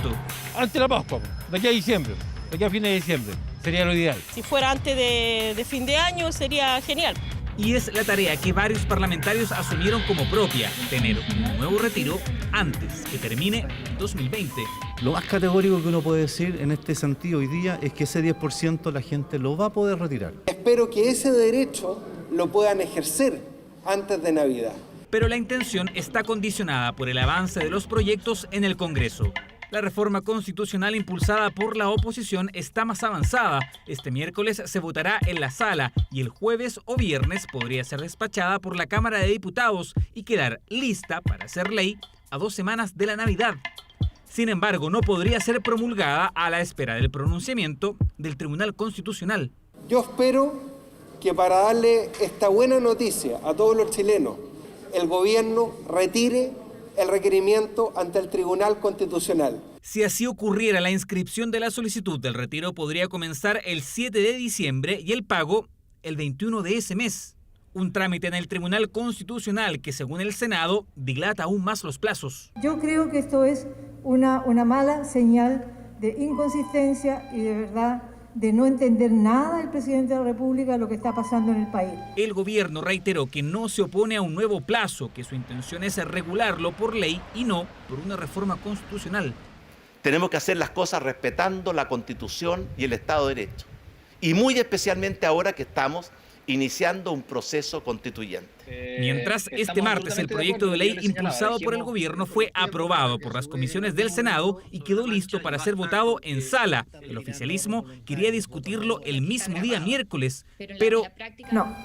Antes de la Pascua, de aquí a diciembre, de aquí a fines de diciembre. Sería lo ideal. Si fuera antes de fin de año, sería genial. Y es la tarea que varios parlamentarios asumieron como propia, tener un nuevo retiro antes que termine 2020. Lo más categórico que uno puede decir en este sentido hoy día es que ese 10% la gente lo va a poder retirar. Espero que ese derecho lo puedan ejercer antes de Navidad. Pero la intención está condicionada por el avance de los proyectos en el Congreso. La reforma constitucional impulsada por la oposición está más avanzada. Este miércoles se votará en la sala y el jueves o viernes podría ser despachada por la Cámara de Diputados y quedar lista para hacer ley a 2 semanas de la Navidad. Sin embargo, no podría ser promulgada a la espera del pronunciamiento del Tribunal Constitucional. Yo espero que para darle esta buena noticia a todos los chilenos, el gobierno retire el requerimiento ante el Tribunal Constitucional. Si así ocurriera, la inscripción de la solicitud del retiro podría comenzar el 7 de diciembre y el pago el 21 de ese mes. Un trámite en el Tribunal Constitucional que, según el Senado, dilata aún más los plazos. Yo creo que esto es una mala señal de inconsistencia y de verdad de no entender nada el presidente de la República de lo que está pasando en el país. El gobierno reiteró que no se opone a un nuevo plazo, que su intención es regularlo por ley y no por una reforma constitucional. Tenemos que hacer las cosas respetando la Constitución y el Estado de Derecho. Y muy especialmente ahora que estamos iniciando un proceso constituyente. Mientras, este martes el proyecto de ley impulsado por el gobierno fue aprobado por las comisiones del Senado y quedó listo para ser votado en sala. El oficialismo quería discutirlo el mismo día miércoles, pero no,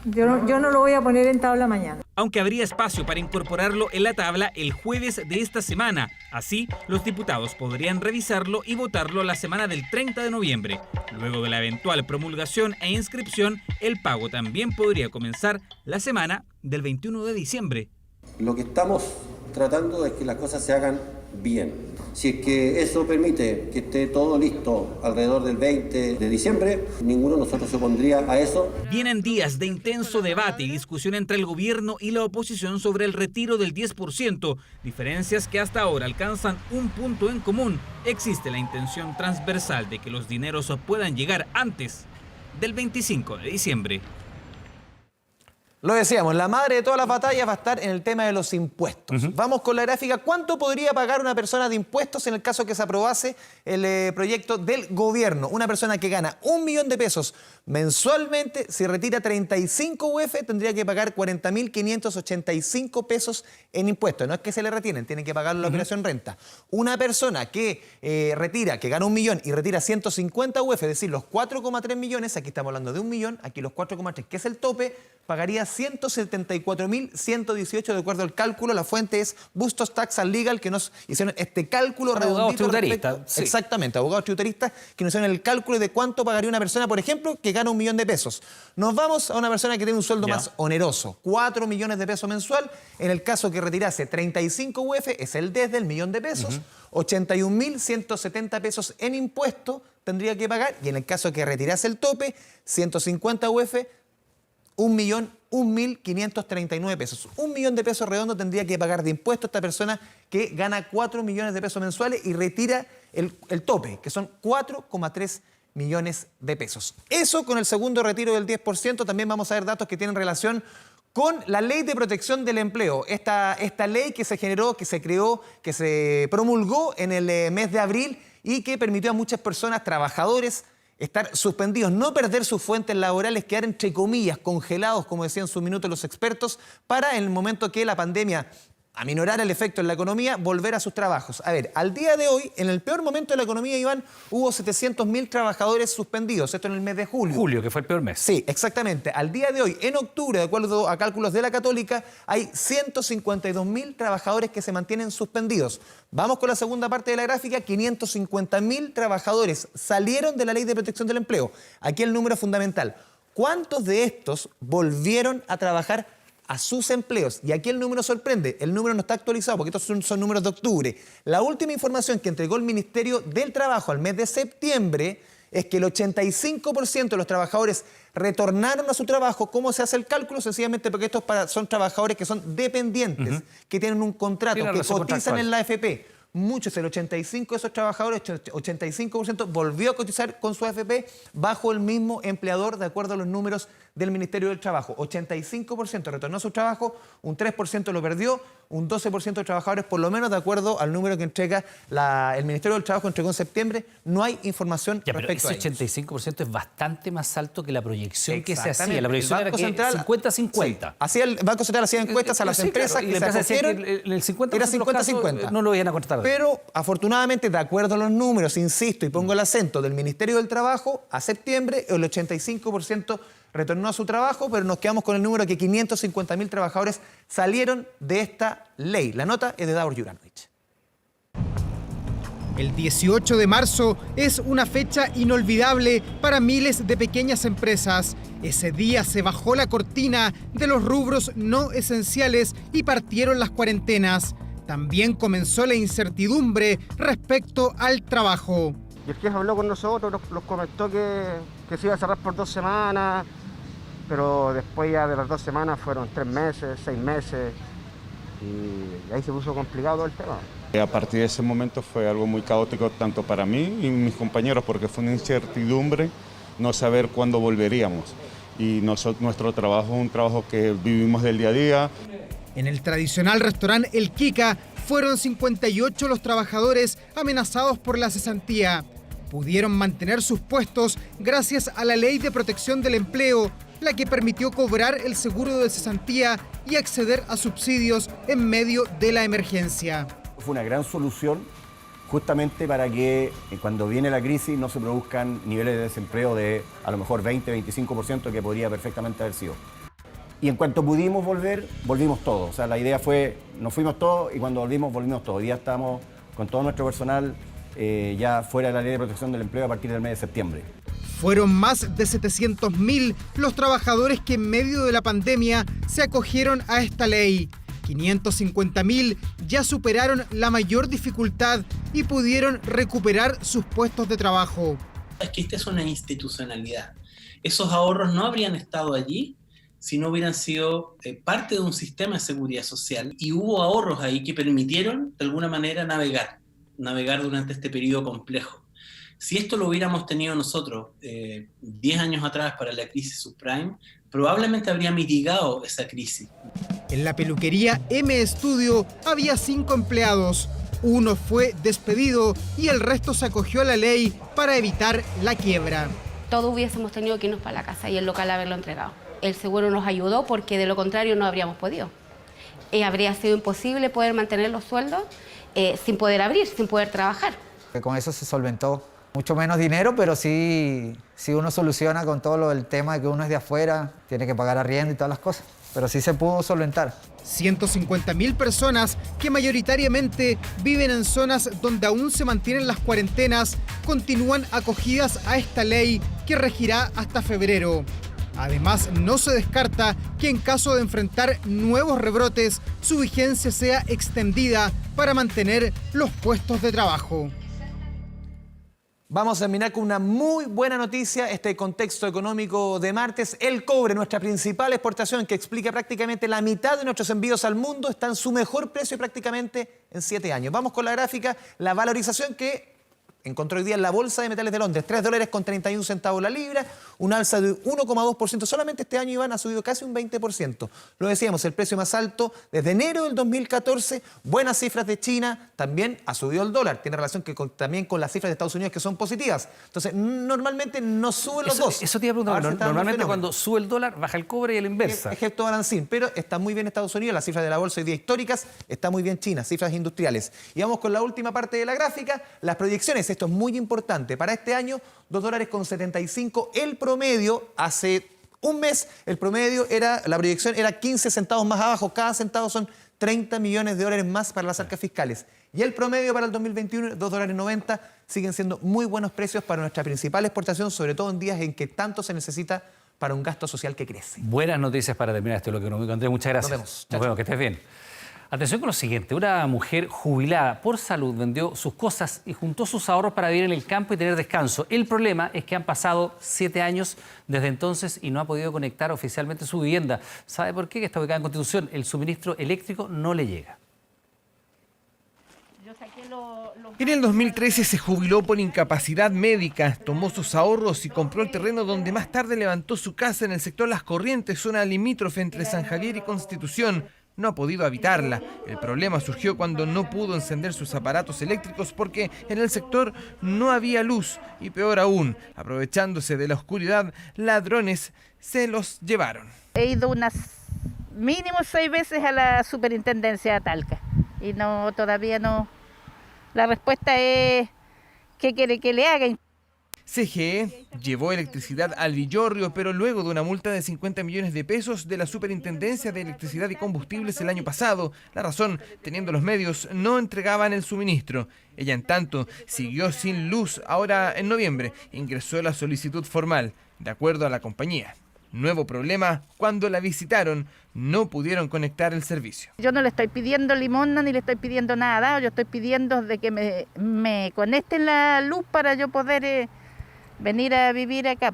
yo no lo voy a poner en tabla mañana. Aunque habría espacio para incorporarlo en la tabla el jueves de esta semana. Así, los diputados podrían revisarlo y votarlo la semana del 30 de noviembre. Luego de la eventual promulgación e inscripción, el pago también podría comenzar la semana del 21 de diciembre. Lo que estamos tratando es que las cosas se hagan bien. Si es que eso permite que esté todo listo alrededor del 20 de diciembre, ninguno de nosotros se opondría a eso. Vienen días de intenso debate y discusión entre el gobierno y la oposición sobre el retiro del 10%, diferencias que hasta ahora alcanzan un punto en común. Existe la intención transversal de que los dineros puedan llegar antes del 25 de diciembre. Lo decíamos, la madre de todas las batallas va a estar en el tema de los impuestos. Vamos con la gráfica. ¿Cuánto podría pagar una persona de impuestos en el caso que se aprobase el proyecto del gobierno? Una persona que gana 1 millón de pesos mensualmente, si retira 35 UF, tendría que pagar 40.585 pesos en impuestos. No es que se le retienen, tienen que pagarlo la operación renta. Una persona que que gana 1 millón y retira 150 UF, es decir, los 4,3 millones, aquí estamos hablando de 1 millón, aquí los 4,3, que es el tope, pagaría 174.118 de acuerdo al cálculo. La fuente es Bustos Tax and Legal, que nos hicieron este cálculo redondito. Abogados tributaristas. Sí. Exactamente, abogados tributaristas que nos hicieron el cálculo de cuánto pagaría una persona, por ejemplo, que gana 1 millón de pesos. Nos vamos a una persona que tiene un sueldo más oneroso, 4 millones de pesos mensual. En el caso que retirase 35 UF, es el desde el millón de pesos, 81.170 pesos en impuesto tendría que pagar. Y en el caso que retirase el tope, 150 UF, 1.139 pesos. 1 millón de pesos redondo tendría que pagar de impuestos esta persona que gana 4 millones de pesos mensuales y retira el tope, que son 4,3 millones de pesos. Eso con el segundo retiro del 10%. También vamos a ver datos que tienen relación con la Ley de Protección del Empleo. Esta ley que se generó, que se creó, que se promulgó en el mes de abril y que permitió a muchas personas, trabajadores, estar suspendidos, no perder sus fuentes laborales, quedar entre comillas congelados, como decían en su minuto los expertos, para en el momento que la pandemia aminorara el efecto en la economía, volver a sus trabajos. A ver, al día de hoy, en el peor momento de la economía, Iván, hubo 700.000 trabajadores suspendidos, esto en el mes de julio. Julio, que fue el peor mes. Sí, exactamente. Al día de hoy, en octubre, de acuerdo a cálculos de la Católica, hay 152.000 trabajadores que se mantienen suspendidos. Vamos con la segunda parte de la gráfica. 550.000 trabajadores salieron de la Ley de Protección del Empleo. Aquí el número fundamental. ¿Cuántos de estos volvieron a trabajar a sus empleos? Y aquí el número sorprende, el número no está actualizado porque estos son números de octubre. La última información que entregó el Ministerio del Trabajo al mes de septiembre es que el 85% de los trabajadores retornaron a su trabajo. ¿Cómo se hace el cálculo? Sencillamente porque estos son trabajadores que son dependientes, que tienen un contrato, que cotizan en la AFP. Muchos, el 85% de esos trabajadores, 85% volvió a cotizar con su AFP bajo el mismo empleador, de acuerdo a los números del Ministerio del Trabajo. 85% retornó a su trabajo, un 3% lo perdió, un 12% de trabajadores, por lo menos de acuerdo al número que entrega el Ministerio del Trabajo, entregó en septiembre. No hay información respecto a ello. Ese 85% es bastante más alto que la proyección que se hacía. La El proyección era Banco que Central 50-50. Sí, el Banco Central hacía encuestas a las empresas claro, y que la se empresa decía acogieron. que el 50% Era de los casos 50-50. no lo iban a cortar. Pero afortunadamente, de acuerdo a los números, insisto y pongo el acento del Ministerio del Trabajo, a septiembre el 85% retornó a su trabajo, pero nos quedamos con el número que 550.000 trabajadores salieron de esta ley. La nota es de Davor Juranovic. El 18 de marzo es una fecha inolvidable para miles de pequeñas empresas. Ese día se bajó la cortina de los rubros no esenciales y partieron las cuarentenas. También comenzó la incertidumbre respecto al trabajo. Y el jefe habló con nosotros, nos comentó que se iba a cerrar por 2 semanas, pero después ya de las 2 semanas fueron 3 meses, 6 meses, y ahí se puso complicado todo el tema. A partir de ese momento fue algo muy caótico tanto para mí y mis compañeros, porque fue una incertidumbre no saber cuándo volveríamos. Y nuestro trabajo es un trabajo que vivimos del día a día. En el tradicional restaurante El Kika fueron 58 los trabajadores amenazados por la cesantía. Pudieron mantener sus puestos gracias a la Ley de Protección del Empleo, la que permitió cobrar el seguro de cesantía y acceder a subsidios en medio de la emergencia. Fue una gran solución justamente para que cuando viene la crisis no se produzcan niveles de desempleo de a lo mejor 20-25% que podría perfectamente haber sido. Y en cuanto pudimos volver, volvimos todos. O sea, la idea fue, nos fuimos todos y cuando volvimos todos. Hoy día estamos con todo nuestro personal ya fuera de la Ley de Protección del Empleo a partir del mes de septiembre. Fueron más de 700.000 los trabajadores que en medio de la pandemia se acogieron a esta ley. 550.000 ya superaron la mayor dificultad y pudieron recuperar sus puestos de trabajo. Es que esta es una institucionalidad. Esos ahorros no habrían estado allí si no hubieran sido parte de un sistema de seguridad social, y hubo ahorros ahí que permitieron de alguna manera navegar durante este periodo complejo. Si esto lo hubiéramos tenido nosotros 10 años atrás para la crisis subprime, probablemente habría mitigado esa crisis. En la peluquería M Studio había 5 empleados. Uno fue despedido y el resto se acogió a la ley para evitar la quiebra. Todos hubiésemos tenido que irnos para la casa y el local haberlo entregado. El seguro nos ayudó porque de lo contrario no habríamos podido. Habría sido imposible poder mantener los sueldos sin poder abrir, sin poder trabajar. Con eso se solventó. Mucho menos dinero, pero sí uno soluciona con todo lo del tema de que uno es de afuera, tiene que pagar arriendo y todas las cosas. Pero sí se pudo solventar. 150.000 personas que mayoritariamente viven en zonas donde aún se mantienen las cuarentenas continúan acogidas a esta ley que regirá hasta febrero. Además, no se descarta que en caso de enfrentar nuevos rebrotes, su vigencia sea extendida para mantener los puestos de trabajo. Vamos a terminar con una muy buena noticia, este contexto económico de martes. El cobre, nuestra principal exportación, que explica prácticamente la mitad de nuestros envíos al mundo, está en su mejor precio prácticamente en 7 años. Vamos con la gráfica, la valorización que encontró hoy día en la Bolsa de Metales de Londres, $3.31 la libra, un alza de 1,2%. Solamente este año, Iván, ha subido casi un 20%. Lo decíamos, el precio más alto desde enero del 2014. Buenas cifras de China, también ha subido el dólar. Tiene relación también con las cifras de Estados Unidos, que son positivas. Entonces, normalmente no suben los dos. Eso te iba a preguntar. Normalmente cuando sube el dólar, baja el cobre y el inversa. Excepto Balancín, pero está muy bien Estados Unidos, las cifras de la Bolsa hoy día históricas, está muy bien China, cifras industriales. Y vamos con la última parte de la gráfica, las proyecciones. Esto es muy importante. Para este año, $2.75 el promedio. Hace un mes, el promedio la proyección era 15 centavos más abajo. Cada centavo son $30 millones más para las arcas fiscales. Y el promedio para el 2021, $2.90. Siguen siendo muy buenos precios para nuestra principal exportación, sobre todo en días en que tanto se necesita para un gasto social que crece. Buenas noticias para terminar este bloque económico. Andrés, muchas gracias. Nos vemos, que estés bien. Atención con lo siguiente, una mujer jubilada por salud vendió sus cosas y juntó sus ahorros para vivir en el campo y tener descanso. El problema es que han pasado 7 años desde entonces y no ha podido conectar oficialmente su vivienda. ¿Sabe por qué? Que está ubicada en Constitución. El suministro eléctrico no le llega. En el 2013 se jubiló por incapacidad médica, tomó sus ahorros y compró el terreno donde más tarde levantó su casa en el sector Las Corrientes, zona limítrofe entre San Javier y Constitución. no ha podido habitarla. El problema surgió cuando no pudo encender sus aparatos eléctricos porque en el sector no había luz y peor aún, aprovechándose de la oscuridad, ladrones se los llevaron. He ido unas mínimo 6 veces a la superintendencia de Talca y todavía no. La respuesta es ¿qué quiere que le hagan? CGE llevó electricidad al Villorrio, pero luego de una multa de 50 millones de pesos de la Superintendencia de Electricidad y Combustibles el año pasado. La razón, teniendo los medios, no entregaban el suministro. Ella, en tanto, siguió sin luz. Ahora, en noviembre, ingresó la solicitud formal, de acuerdo a la compañía. Nuevo problema, cuando la visitaron, no pudieron conectar el servicio. Yo no le estoy pidiendo limosna ni le estoy pidiendo nada. Yo estoy pidiendo de que me conecten la luz para yo poder venir a vivir acá.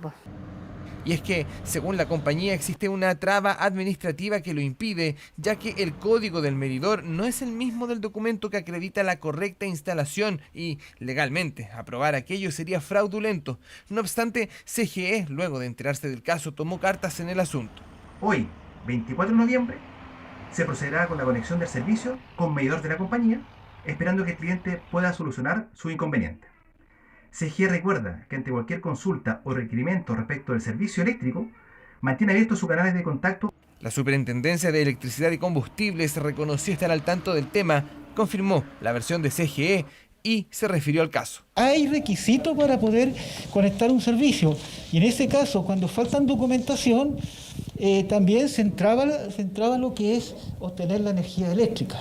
Y es que, según la compañía, existe una traba administrativa que lo impide, ya que el código del medidor no es el mismo del documento que acredita la correcta instalación y, legalmente, aprobar aquello sería fraudulento. No obstante, CGE, luego de enterarse del caso, tomó cartas en el asunto. Hoy, 24 de noviembre, se procederá con la conexión del servicio con medidor de la compañía, esperando que el cliente pueda solucionar su inconveniente. CGE recuerda que ante cualquier consulta o requerimiento respecto del servicio eléctrico, mantiene abiertos sus canales de contacto. La Superintendencia de Electricidad y Combustibles reconoció estar al tanto del tema, confirmó la versión de CGE y se refirió al caso. Hay requisitos para poder conectar un servicio y en ese caso, cuando faltan documentación, también se entraba lo que es obtener la energía eléctrica.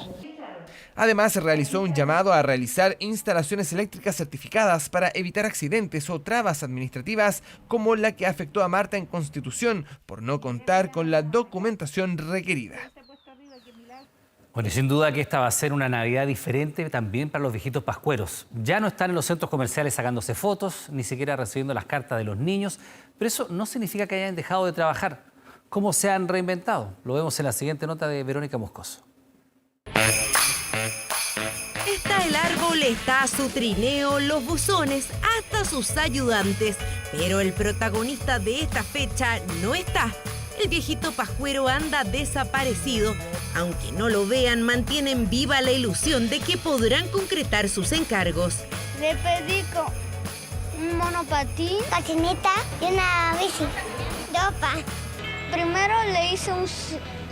Además, se realizó un llamado a realizar instalaciones eléctricas certificadas para evitar accidentes o trabas administrativas como la que afectó a Marta en Constitución por no contar con la documentación requerida. Bueno, sin duda que esta va a ser una Navidad diferente también para los viejitos pascueros. Ya no están en los centros comerciales sacándose fotos, ni siquiera recibiendo las cartas de los niños, pero eso no significa que hayan dejado de trabajar. ¿Cómo se han reinventado? Lo vemos en la siguiente nota de Verónica Moscoso. Está el árbol, está su trineo, los buzones, hasta sus ayudantes. Pero el protagonista de esta fecha no está. El viejito pascuero anda desaparecido. Aunque no lo vean, mantienen viva la ilusión de que podrán concretar sus encargos. Le pedí un monopatín, patineta y una bici. Ropa. Primero le hice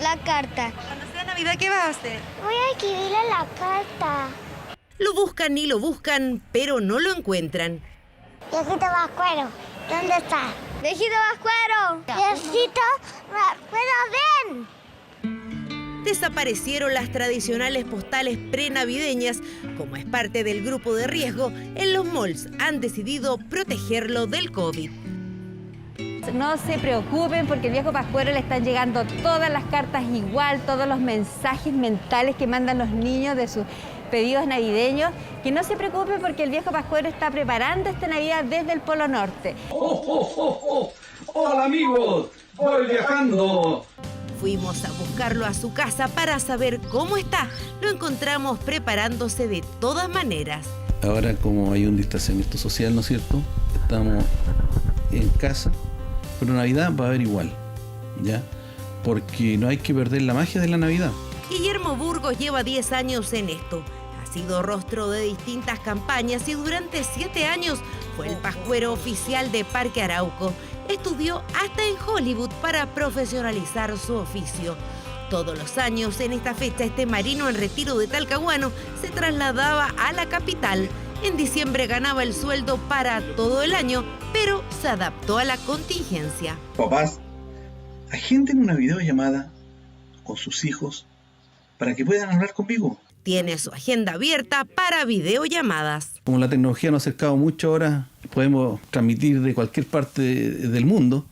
la carta. Cuando sea Navidad, ¿qué vas a hacer? Voy a escribirle la carta. Lo buscan y lo buscan, pero no lo encuentran. Viejito Pascuero, ¿dónde está? Viejito Pascuero. Viejito Pascuero, ven. Desaparecieron las tradicionales postales prenavideñas. Como es parte del grupo de riesgo, en los malls han decidido protegerlo del COVID. No se preocupen porque el viejo pascuero le están llegando todas las cartas igual, todos los mensajes mentales que mandan los niños de sus pedidos navideños. Que no se preocupen porque el viejo pascuero está preparando esta Navidad desde el Polo Norte. ¡Hola amigos! ¡Voy viajando! Fuimos a buscarlo a su casa para saber cómo está. Lo encontramos preparándose de todas maneras. Ahora, como hay un distanciamiento social, ¿no es cierto? Estamos en casa. Pero Navidad va a haber igual, ¿ya? Porque no hay que perder la magia de la Navidad. Guillermo Burgos lleva 10 años en esto. Ha sido rostro de distintas campañas y durante 7 años fue el pascuero oficial de Parque Arauco. Estudió hasta en Hollywood para profesionalizar su oficio. Todos los años, en esta fecha, este marino en retiro de Talcahuano se trasladaba a la capital. En diciembre ganaba el sueldo para todo el año, pero se adaptó a la contingencia. Papás, agenden una videollamada con sus hijos para que puedan hablar conmigo. Tiene su agenda abierta para videollamadas. Como la tecnología nos ha acercado mucho ahora, podemos transmitir de cualquier parte del mundo.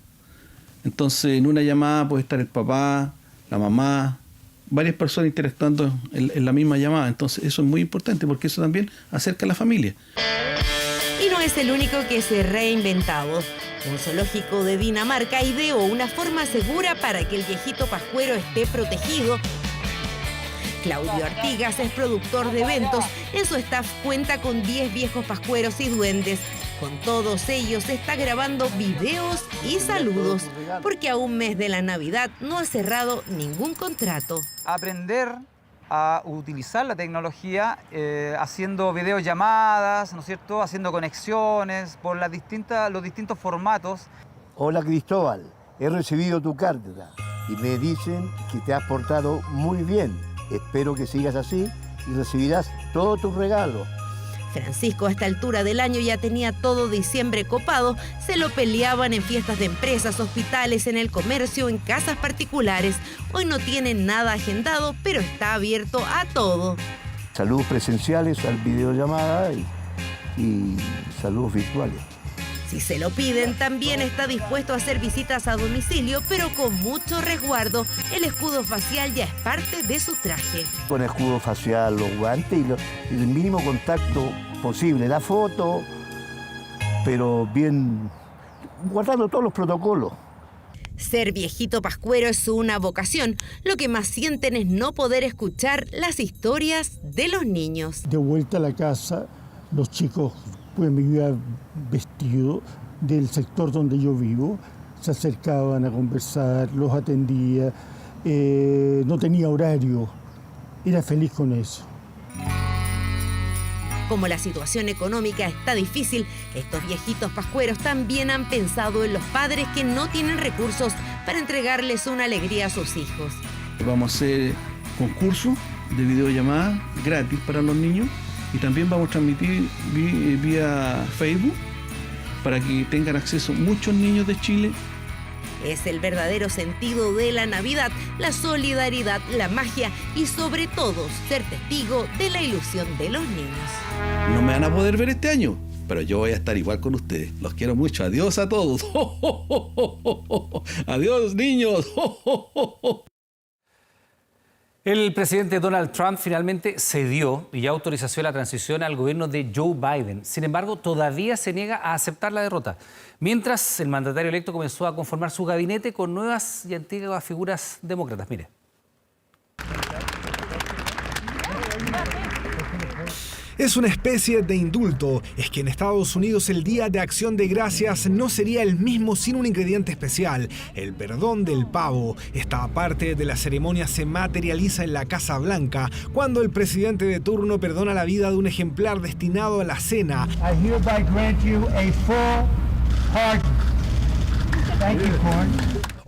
Entonces, en una llamada puede estar el papá, la mamá, varias personas interactuando en la misma llamada. Entonces, eso es muy importante porque eso también acerca a la familia. Y no es el único que se ha reinventado. Un zoológico de Dinamarca ideó una forma segura para que el viejito pascuero esté protegido. Claudio Artigas es productor de eventos. En su staff cuenta con 10 viejos pascueros y duendes. Con todos ellos está grabando videos y saludos, porque a un mes de la Navidad no ha cerrado ningún contrato. Aprender a utilizar la tecnología haciendo videollamadas, ¿no es cierto?, haciendo conexiones por los distintos formatos. Hola Cristóbal, he recibido tu carta y me dicen que te has portado muy bien. Espero que sigas así y recibirás todos tus regalos. Francisco a esta altura del año ya tenía todo diciembre copado, se lo peleaban en fiestas de empresas, hospitales, en el comercio, en casas particulares. Hoy no tiene nada agendado, pero está abierto a todo. Saludos presenciales al videollamada y saludos virtuales. Si se lo piden, también está dispuesto a hacer visitas a domicilio, pero con mucho resguardo. El escudo facial ya es parte de su traje. Con escudo facial, los guantes y el mínimo contacto posible. La foto, pero bien, guardando todos los protocolos. Ser viejito pascuero es una vocación. Lo que más sienten es no poder escuchar las historias de los niños. De vuelta a la casa, los chicos pues me iba vestido del sector donde yo vivo, se acercaban a conversar, los atendía, no tenía horario, era feliz con eso. Como la situación económica está difícil, estos viejitos pascueros también han pensado en los padres que no tienen recursos para entregarles una alegría a sus hijos. Vamos a hacer concursos de videollamada gratis para los niños. Y también vamos a transmitir vía Facebook para que tengan acceso muchos niños de Chile. Es el verdadero sentido de la Navidad, la solidaridad, la magia y sobre todo ser testigo de la ilusión de los niños. No me van a poder ver este año, pero yo voy a estar igual con ustedes. Los quiero mucho. Adiós a todos. Adiós, niños. El presidente Donald Trump finalmente cedió y ya autorizó la transición al gobierno de Joe Biden. Sin embargo, todavía se niega a aceptar la derrota. Mientras, el mandatario electo comenzó a conformar su gabinete con nuevas y antiguas figuras demócratas. Mire. Es una especie de indulto. Es que en Estados Unidos el Día de Acción de Gracias no sería el mismo sin un ingrediente especial, el perdón del pavo. Esta parte de la ceremonia se materializa en la Casa Blanca, cuando el presidente de turno perdona la vida de un ejemplar destinado a la cena. I hereby grant you a full pardon. Thank you, Corn.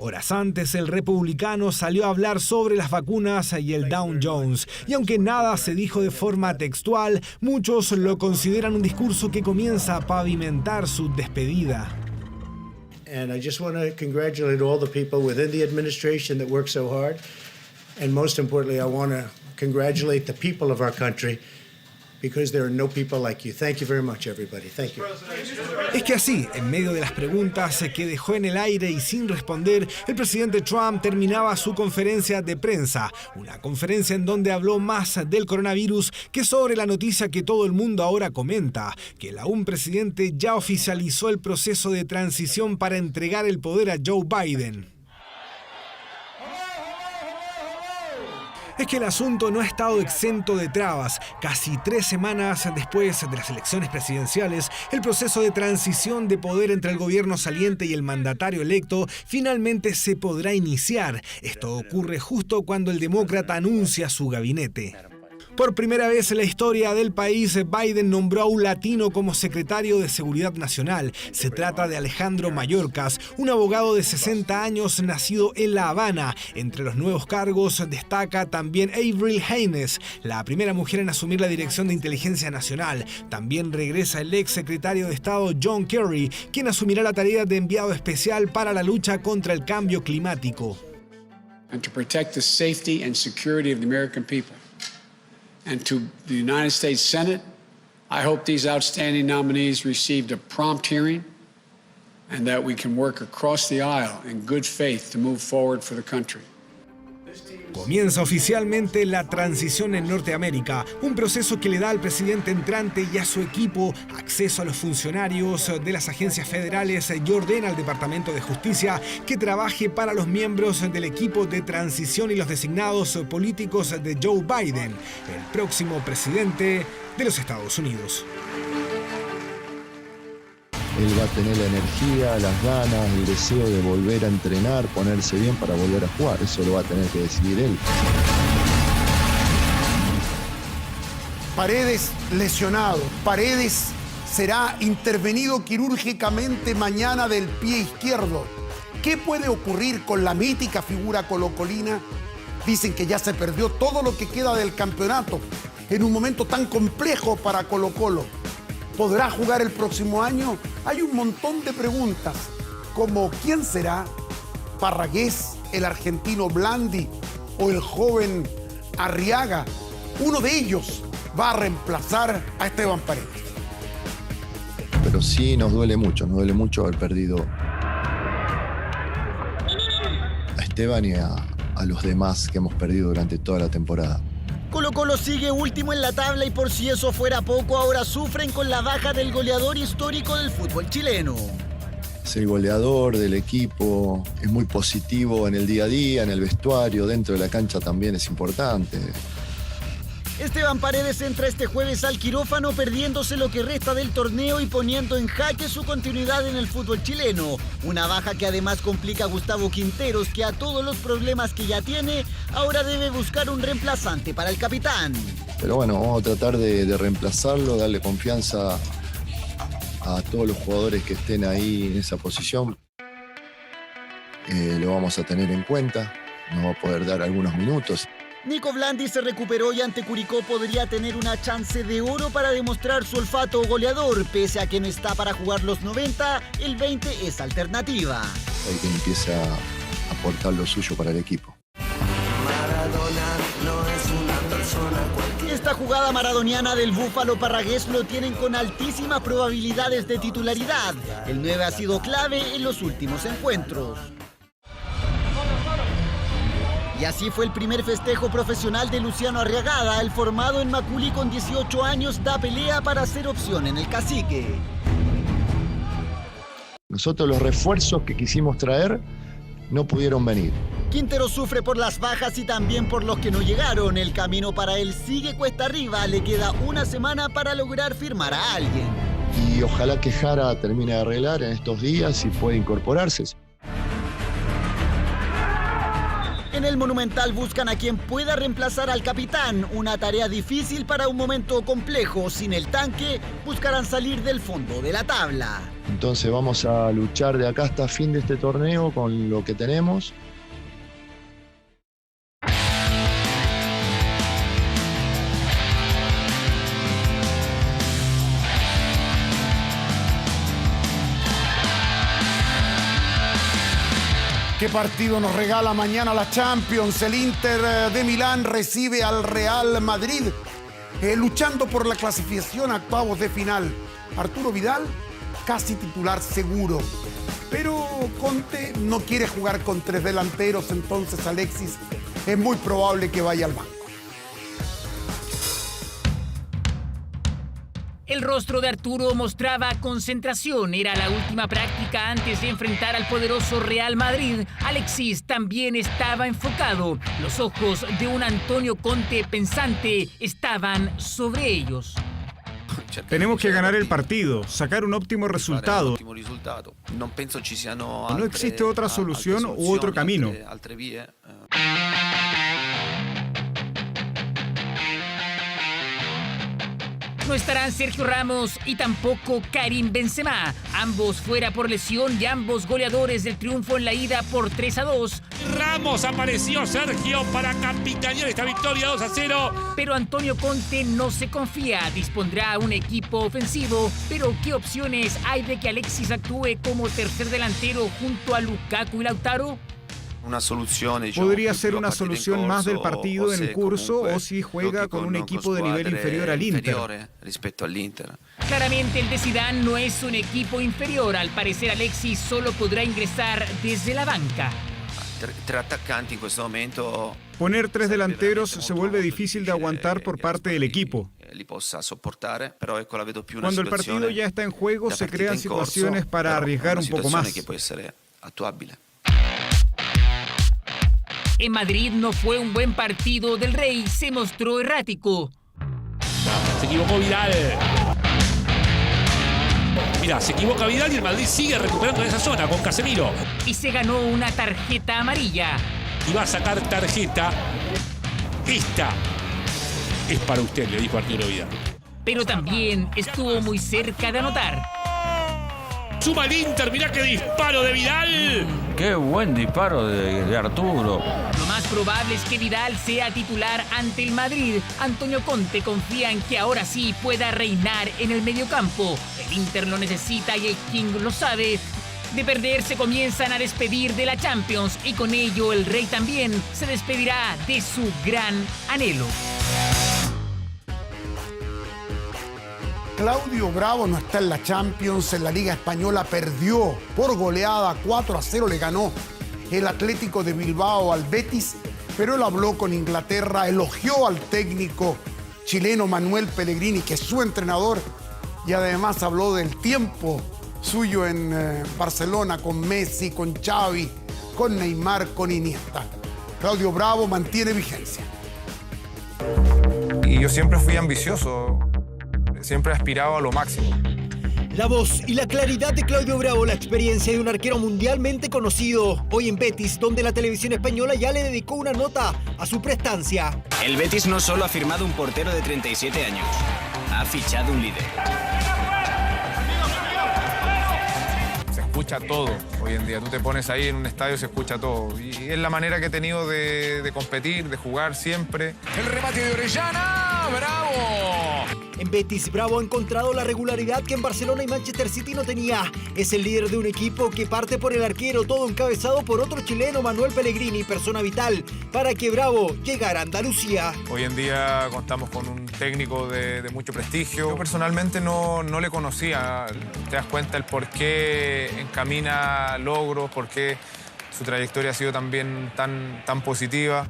Horas antes, el republicano salió a hablar sobre las vacunas y el Dow Jones. Y aunque nada se dijo de forma textual, muchos lo consideran un discurso que comienza a pavimentar su despedida. And I just want to congratulate all the people within the administration that work so hard. And most importantly, I want to congratulate the people of our country, because there are no people like you. Thank you very much, everybody. Thank you. Es que así, en medio de las preguntas que dejó en el aire y sin responder, el presidente Trump terminaba su conferencia de prensa. Una conferencia en donde habló más del coronavirus que sobre la noticia que todo el mundo ahora comenta, que el aún presidente ya oficializó el proceso de transición para entregar el poder a Joe Biden. Es que el asunto no ha estado exento de trabas. Casi 3 semanas después de las elecciones presidenciales, el proceso de transición de poder entre el gobierno saliente y el mandatario electo finalmente se podrá iniciar. Esto ocurre justo cuando el demócrata anuncia su gabinete. Por primera vez en la historia del país, Biden nombró a un latino como secretario de Seguridad Nacional. Se trata de Alejandro Mayorkas, un abogado de 60 años nacido en La Habana. Entre los nuevos cargos destaca también Avril Haines, la primera mujer en asumir la dirección de Inteligencia Nacional. También regresa el ex secretario de Estado John Kerry, quien asumirá la tarea de enviado especial para la lucha contra el cambio climático. And to protect the safety and security of the American people. And to the United States Senate, I hope these outstanding nominees received a prompt hearing and that we can work across the aisle in good faith to move forward for the country. Comienza oficialmente la transición en Norteamérica, un proceso que le da al presidente entrante y a su equipo acceso a los funcionarios de las agencias federales y ordena al Departamento de Justicia que trabaje para los miembros del equipo de transición y los designados políticos de Joe Biden, el próximo presidente de los Estados Unidos. Él va a tener la energía, las ganas, el deseo de volver a entrenar, ponerse bien para volver a jugar. Eso lo va a tener que decidir él. Paredes lesionado. Paredes será intervenido quirúrgicamente mañana del pie izquierdo. ¿Qué puede ocurrir con la mítica figura colocolina? Dicen que ya se perdió todo lo que queda del campeonato en un momento tan complejo para Colo-Colo. ¿Podrá jugar el próximo año? Hay un montón de preguntas, como ¿quién será? ¿Parragués, el argentino Blandi o el joven Arriaga? Uno de ellos va a reemplazar a Esteban Paredes. Pero sí nos duele mucho haber perdido a Esteban y a los demás que hemos perdido durante toda la temporada. Colo-Colo sigue último en la tabla y por si eso fuera poco, ahora sufren con la baja del goleador histórico del fútbol chileno. Es el goleador del equipo, es muy positivo en el día a día, en el vestuario, dentro de la cancha también es importante. Esteban Paredes entra este jueves al quirófano perdiéndose lo que resta del torneo y poniendo en jaque su continuidad en el fútbol chileno. Una baja que además complica a Gustavo Quinteros, que a todos los problemas que ya tiene, ahora debe buscar un reemplazante para el capitán. Pero bueno, vamos a tratar de reemplazarlo, darle confianza a todos los jugadores que estén ahí en esa posición. Lo vamos a tener en cuenta, nos va a poder dar algunos minutos. Nico Blandi se recuperó y ante Curicó podría tener una chance de oro para demostrar su olfato goleador. Pese a que no está para jugar los 90, el 20 es alternativa. Hay que empieza a aportar lo suyo para el equipo. Esta jugada maradoniana del Búfalo Parragués lo tienen con altísimas probabilidades de titularidad. El 9 ha sido clave en los últimos encuentros. Y así fue el primer festejo profesional de Luciano Arriagada. El formado en Maculi con 18 años da pelea para ser opción en el Cacique. Nosotros los refuerzos que quisimos traer no pudieron venir. Quintero sufre por las bajas y también por los que no llegaron. El camino para él sigue cuesta arriba. Le queda una semana para lograr firmar a alguien. Y ojalá que Jara termine de arreglar en estos días y pueda incorporarse. En el Monumental buscan a quien pueda reemplazar al capitán. Una tarea difícil para un momento complejo. Sin el tanque, buscarán salir del fondo de la tabla. Entonces vamos a luchar de acá hasta fin de este torneo con lo que tenemos. ¿Qué partido nos regala mañana la Champions? El Inter de Milán recibe al Real Madrid, luchando por la clasificación a octavos de final. Arturo Vidal, casi titular seguro. Pero Conte no quiere jugar con 3 delanteros, entonces Alexis es muy probable que vaya al banco. El rostro de Arturo mostraba concentración. Era la última práctica antes de enfrentar al poderoso Real Madrid. Alexis también estaba enfocado. Los ojos de un Antonio Conte pensante estaban sobre ellos. Tenemos que ganar el partido, sacar un óptimo resultado. No existe otra solución u otro camino. No estarán Sergio Ramos y tampoco Karim Benzema. Ambos fuera por lesión y ambos goleadores del triunfo en la ida por 3-2. Ramos apareció, Sergio, para capitanear esta victoria 2-0. Pero Antonio Conte no se confía. Dispondrá un equipo ofensivo. Pero ¿qué opciones hay de que Alexis actúe como tercer delantero junto a Lukaku y Lautaro? Podría ser una solución más del partido en curso o si juega con un equipo de nivel inferior al Inter. Claramente el de Zidane no es un equipo inferior. Al parecer Alexis solo podrá ingresar desde la banca. Poner 3 delanteros se vuelve difícil de aguantar por parte del equipo. Cuando el partido ya está en juego se crean situaciones para arriesgar un poco más. En Madrid no fue un buen partido del Rey, se mostró errático. Se equivocó Vidal. Mirá, se equivoca Vidal y el Madrid sigue recuperando esa zona con Casemiro. Y se ganó una tarjeta amarilla. Y va a sacar tarjeta. Esta es para usted, le dijo Arturo Vidal. Pero también estuvo muy cerca de anotar. Suma el Inter, mirá qué disparo de Vidal. Qué buen disparo de Arturo. Lo más probable es que Vidal sea titular ante el Madrid. Antonio Conte confía en que ahora sí pueda reinar en el mediocampo. El Inter lo necesita y el King lo sabe. De perder se comienzan a despedir de la Champions y con ello el Rey también se despedirá de su gran anhelo. Claudio Bravo no está en la Champions, en la Liga Española perdió por goleada, 4-0 le ganó el Atlético de Bilbao al Betis, pero él habló con Inglaterra, elogió al técnico chileno Manuel Pellegrini, que es su entrenador, y además habló del tiempo suyo en Barcelona con Messi, con Xavi, con Neymar, con Iniesta. Claudio Bravo mantiene vigencia. Y yo siempre fui ambicioso. Siempre aspiraba a lo máximo. La voz y la claridad de Claudio Bravo, la experiencia de un arquero mundialmente conocido. Hoy en Betis, donde la televisión española ya le dedicó una nota a su prestancia. El Betis no solo ha firmado un portero de 37 años, ha fichado un líder. Se escucha todo hoy en día. Tú te pones ahí en un estadio, se escucha todo. Y es la manera que he tenido de competir, de jugar siempre. El remate de Orellana, ¡bravo! En Betis, Bravo ha encontrado la regularidad que en Barcelona y Manchester City no tenía. Es el líder de un equipo que parte por el arquero, todo encabezado por otro chileno, Manuel Pellegrini, persona vital para que Bravo llegara a Andalucía. Hoy en día contamos con un técnico de mucho prestigio. Yo personalmente no le conocía. Te das cuenta el por qué encamina logros, por qué su trayectoria ha sido también tan positiva.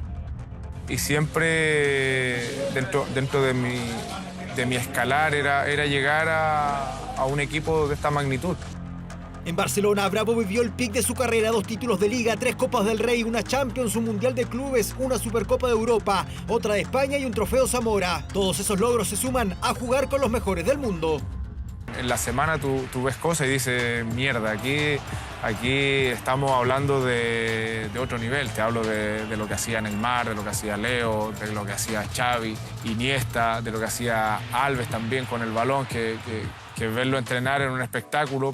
Y siempre dentro de mi escalar era llegar a un equipo de esta magnitud. En Barcelona, Bravo vivió el pic de su carrera, 2 títulos de Liga, 3 Copas del Rey, una Champions, un Mundial de Clubes, una Supercopa de Europa, otra de España y un Trofeo Zamora. Todos esos logros se suman a jugar con los mejores del mundo. En la semana tú ves cosas y dices, mierda, aquí estamos hablando de otro nivel. Te hablo de lo que hacía Neymar, de lo que hacía Leo, de lo que hacía Xavi, Iniesta, de lo que hacía Alves también con el balón, que verlo entrenar en un espectáculo.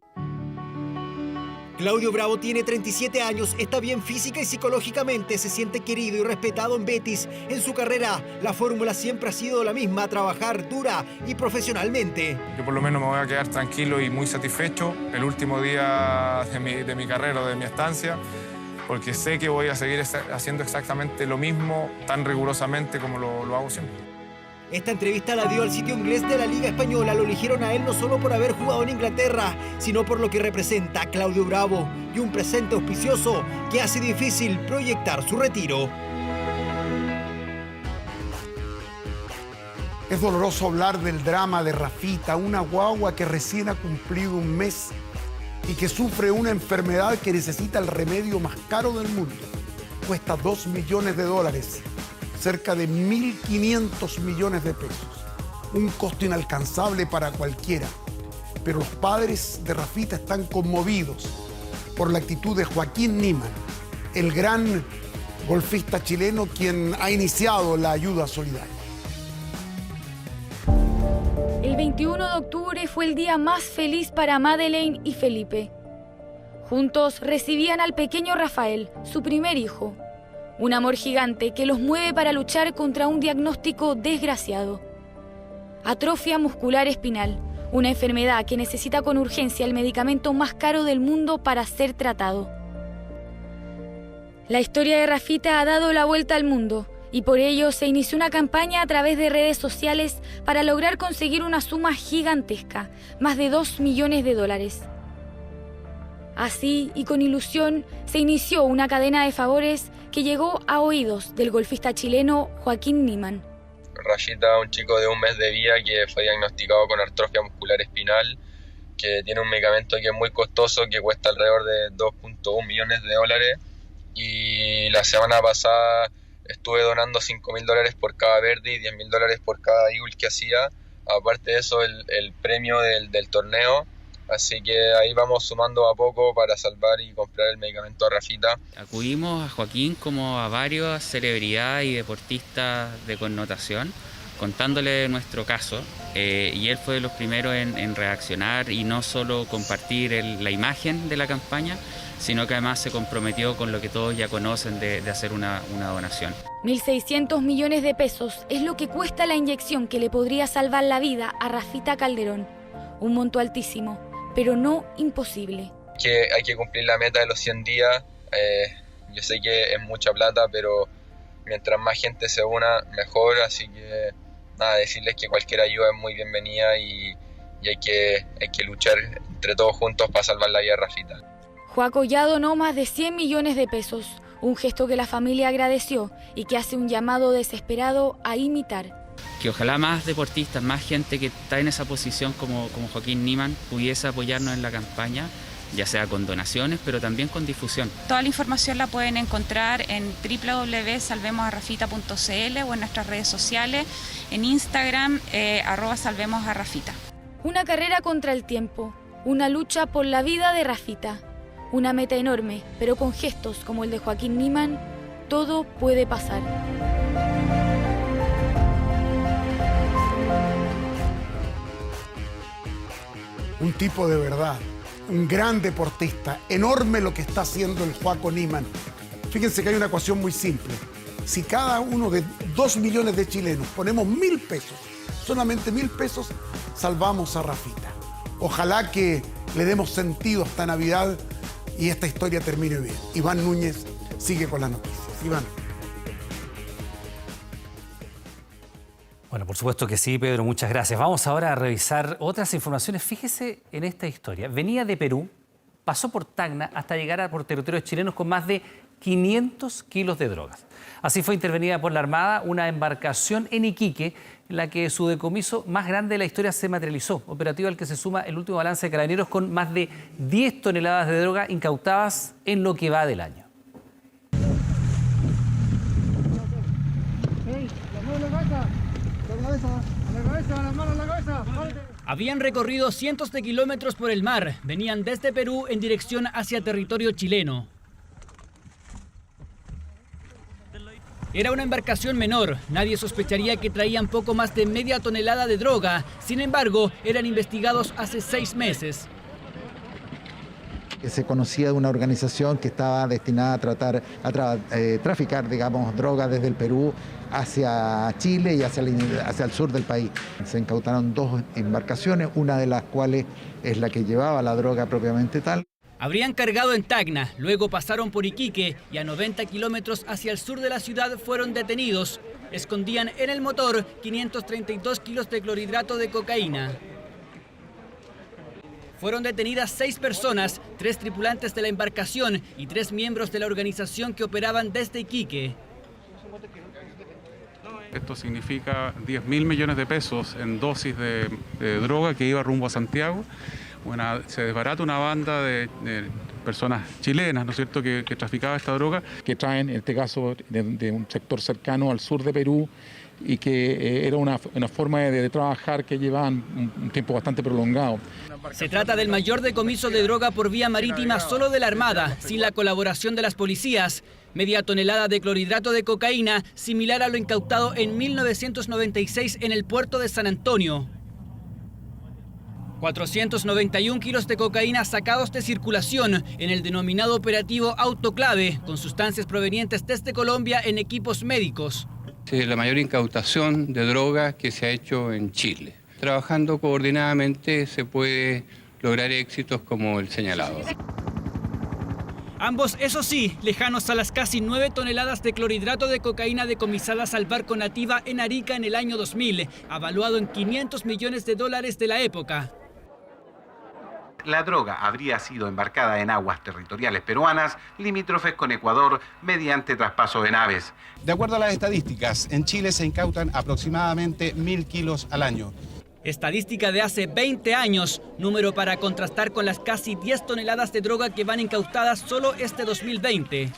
Claudio Bravo tiene 37 años, está bien física y psicológicamente, se siente querido y respetado en Betis. En su carrera, la fórmula siempre ha sido la misma, trabajar dura y profesionalmente. Yo por lo menos me voy a quedar tranquilo y muy satisfecho el último día de mi carrera o de mi estancia, porque sé que voy a seguir haciendo exactamente lo mismo, tan rigurosamente como lo hago siempre. Esta entrevista la dio al sitio inglés de la Liga Española. Lo eligieron a él no solo por haber jugado en Inglaterra, sino por lo que representa Claudio Bravo y un presente auspicioso que hace difícil proyectar su retiro. Es doloroso hablar del drama de Rafita, una guagua que recién ha cumplido un mes y que sufre una enfermedad que necesita el remedio más caro del mundo. Cuesta $2 millones, cerca de 1.500 millones de pesos. Un costo inalcanzable para cualquiera. Pero los padres de Rafita están conmovidos por la actitud de Joaquín Niemann, el gran golfista chileno quien ha iniciado la ayuda solidaria. El 21 de octubre fue el día más feliz para Madeleine y Felipe. Juntos recibían al pequeño Rafael, su primer hijo. Un amor gigante que los mueve para luchar contra un diagnóstico desgraciado. Atrofia muscular espinal, una enfermedad que necesita con urgencia el medicamento más caro del mundo para ser tratado. La historia de Rafita ha dado la vuelta al mundo y por ello se inició una campaña a través de redes sociales para lograr conseguir una suma gigantesca, más de $2 millones. Así, y con ilusión, se inició una cadena de favores que llegó a oídos del golfista chileno Joaquín Niemann. Rayita, un chico de un mes de vida que fue diagnosticado con atrofia muscular espinal, que tiene un medicamento que es muy costoso, que cuesta alrededor de $2.1 millones. Y la semana pasada estuve donando $5.000 por cada verde y $10.000 por cada eagle que hacía. Aparte de eso, el premio del torneo Así que ahí vamos sumando a poco para salvar y comprar el medicamento a Rafita. Acudimos a Joaquín como a varias celebridades y deportistas de connotación, contándole nuestro caso, y él fue de los primeros en reaccionar y no solo compartir la imagen de la campaña, sino que además se comprometió con lo que todos ya conocen de hacer una donación. 1.600 millones de pesos es lo que cuesta la inyección que le podría salvar la vida a Rafita Calderón. Un monto altísimo, pero no imposible. Que hay que cumplir la meta de los 100 días. Yo sé que es mucha plata, pero mientras más gente se una, mejor. Así que nada, decirles que cualquier ayuda es muy bienvenida y hay que luchar entre todos juntos para salvar la vida de Rafita. Joaco ya donó más de 100 millones de pesos, un gesto que la familia agradeció y que hace un llamado desesperado a imitar. Que ojalá más deportistas, más gente que está en esa posición como Joaquín Niemann pudiese apoyarnos en la campaña, ya sea con donaciones, pero también con difusión. Toda la información la pueden encontrar en www.salvemosarrafita.cl o en nuestras redes sociales, en Instagram, @salvemosarrafita. Una carrera contra el tiempo, una lucha por la vida de Rafita. Una meta enorme, pero con gestos como el de Joaquín Niemann, todo puede pasar. Un tipo de verdad, un gran deportista, enorme lo que está haciendo el Joaco Niemann. Fíjense que hay una ecuación muy simple. Si cada uno de 2 millones de chilenos ponemos 1.000 pesos, solamente 1.000 pesos, salvamos a Rafita. Ojalá que le demos sentido a esta Navidad y esta historia termine bien. Iván Núñez sigue con las noticias. Iván. Bueno, por supuesto que sí, Pedro, muchas gracias. Vamos ahora a revisar otras informaciones. Fíjese en esta historia. Venía de Perú, pasó por Tacna hasta llegar por territorios chilenos con más de 500 kilos de drogas. Así fue intervenida por la Armada una embarcación en Iquique, en la que su decomiso más grande de la historia se materializó, operativo al que se suma el último balance de Carabineros con más de 10 toneladas de droga incautadas en lo que va del año. Habían recorrido cientos de kilómetros por el mar, venían desde Perú en dirección hacia territorio chileno. Era una embarcación menor, nadie sospecharía que traían poco más de media tonelada de droga, sin embargo, eran investigados hace 6 meses. Se conocía de una organización que estaba destinada a traficar, digamos, droga desde el Perú hacia Chile y hacia el sur del país. Se incautaron 2 embarcaciones, una de las cuales es la que llevaba la droga propiamente tal. Habrían cargado en Tacna, luego pasaron por Iquique y a 90 kilómetros hacia el sur de la ciudad fueron detenidos. Escondían en el motor 532 kilos de clorhidrato de cocaína. Fueron detenidas 6 personas, 3 tripulantes de la embarcación y 3 miembros de la organización que operaban desde Iquique. Esto significa 10.000 millones de pesos en dosis de droga que iba rumbo a Santiago. Se desbarata una banda de personas chilenas, ¿no es cierto?, que traficaba esta droga. Que traen, en este caso, de un sector cercano al sur de Perú y que era una forma de trabajar que llevaban un tiempo bastante prolongado. Se trata del mayor decomiso de droga por vía marítima solo de la Armada, sin la colaboración de las policías. Media tonelada de clorhidrato de cocaína, similar a lo incautado en 1996 en el puerto de San Antonio. 491 kilos de cocaína sacados de circulación en el denominado operativo Autoclave, con sustancias provenientes desde Colombia en equipos médicos. Es la mayor incautación de droga que se ha hecho en Chile. Trabajando coordinadamente se puede lograr éxitos como el señalado. Ambos, eso sí, lejanos a las casi 9 toneladas de clorhidrato de cocaína decomisadas al barco Nativa en Arica en el año 2000, avaluado en $500 millones de la época. La droga habría sido embarcada en aguas territoriales peruanas limítrofes con Ecuador mediante traspaso de naves. De acuerdo a las estadísticas, en Chile se incautan aproximadamente 1.000 kilos al año. Estadística de hace 20 años, número para contrastar con las casi 10 toneladas de droga que van incautadas solo este 2020.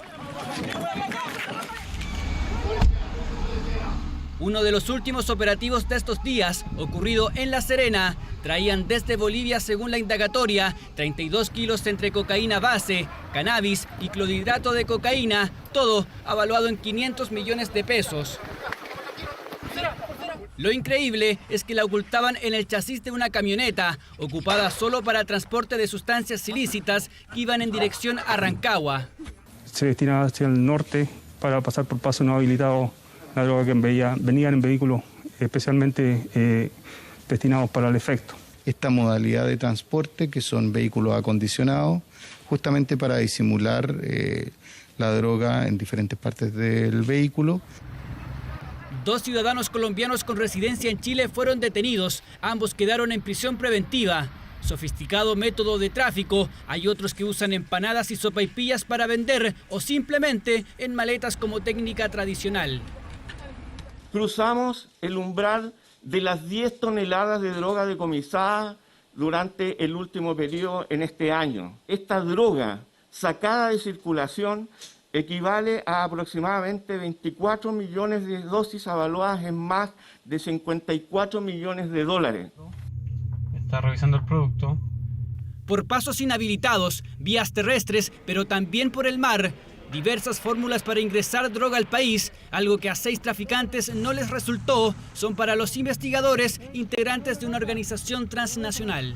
Uno de los últimos operativos de estos días, ocurrido en La Serena, traían desde Bolivia, según la indagatoria, 32 kilos entre cocaína base, cannabis y clorhidrato de cocaína, todo avaluado en 500 millones de pesos. Lo increíble es que la ocultaban en el chasis de una camioneta, ocupada solo para transporte de sustancias ilícitas que iban en dirección a Rancagua. Se destinaba hacia el norte para pasar por paso no habilitado la droga que venían en vehículos especialmente destinados para el efecto. Esta modalidad de transporte, que son vehículos acondicionados, justamente para disimular la droga en diferentes partes del vehículo. 2 ciudadanos colombianos con residencia en Chile fueron detenidos. Ambos quedaron en prisión preventiva. Sofisticado método de tráfico. Hay otros que usan empanadas y sopaipillas para vender o simplemente en maletas como técnica tradicional. Cruzamos el umbral de las 10 toneladas de droga decomisada durante el último periodo en este año. Esta droga sacada de circulación equivale a aproximadamente 24 millones de dosis avaluadas en más de 54 millones de dólares. Está revisando el producto. Por pasos inhabilitados, vías terrestres, pero también por el mar. Diversas fórmulas para ingresar droga al país, algo que a 6 traficantes no les resultó, son para los investigadores integrantes de una organización transnacional.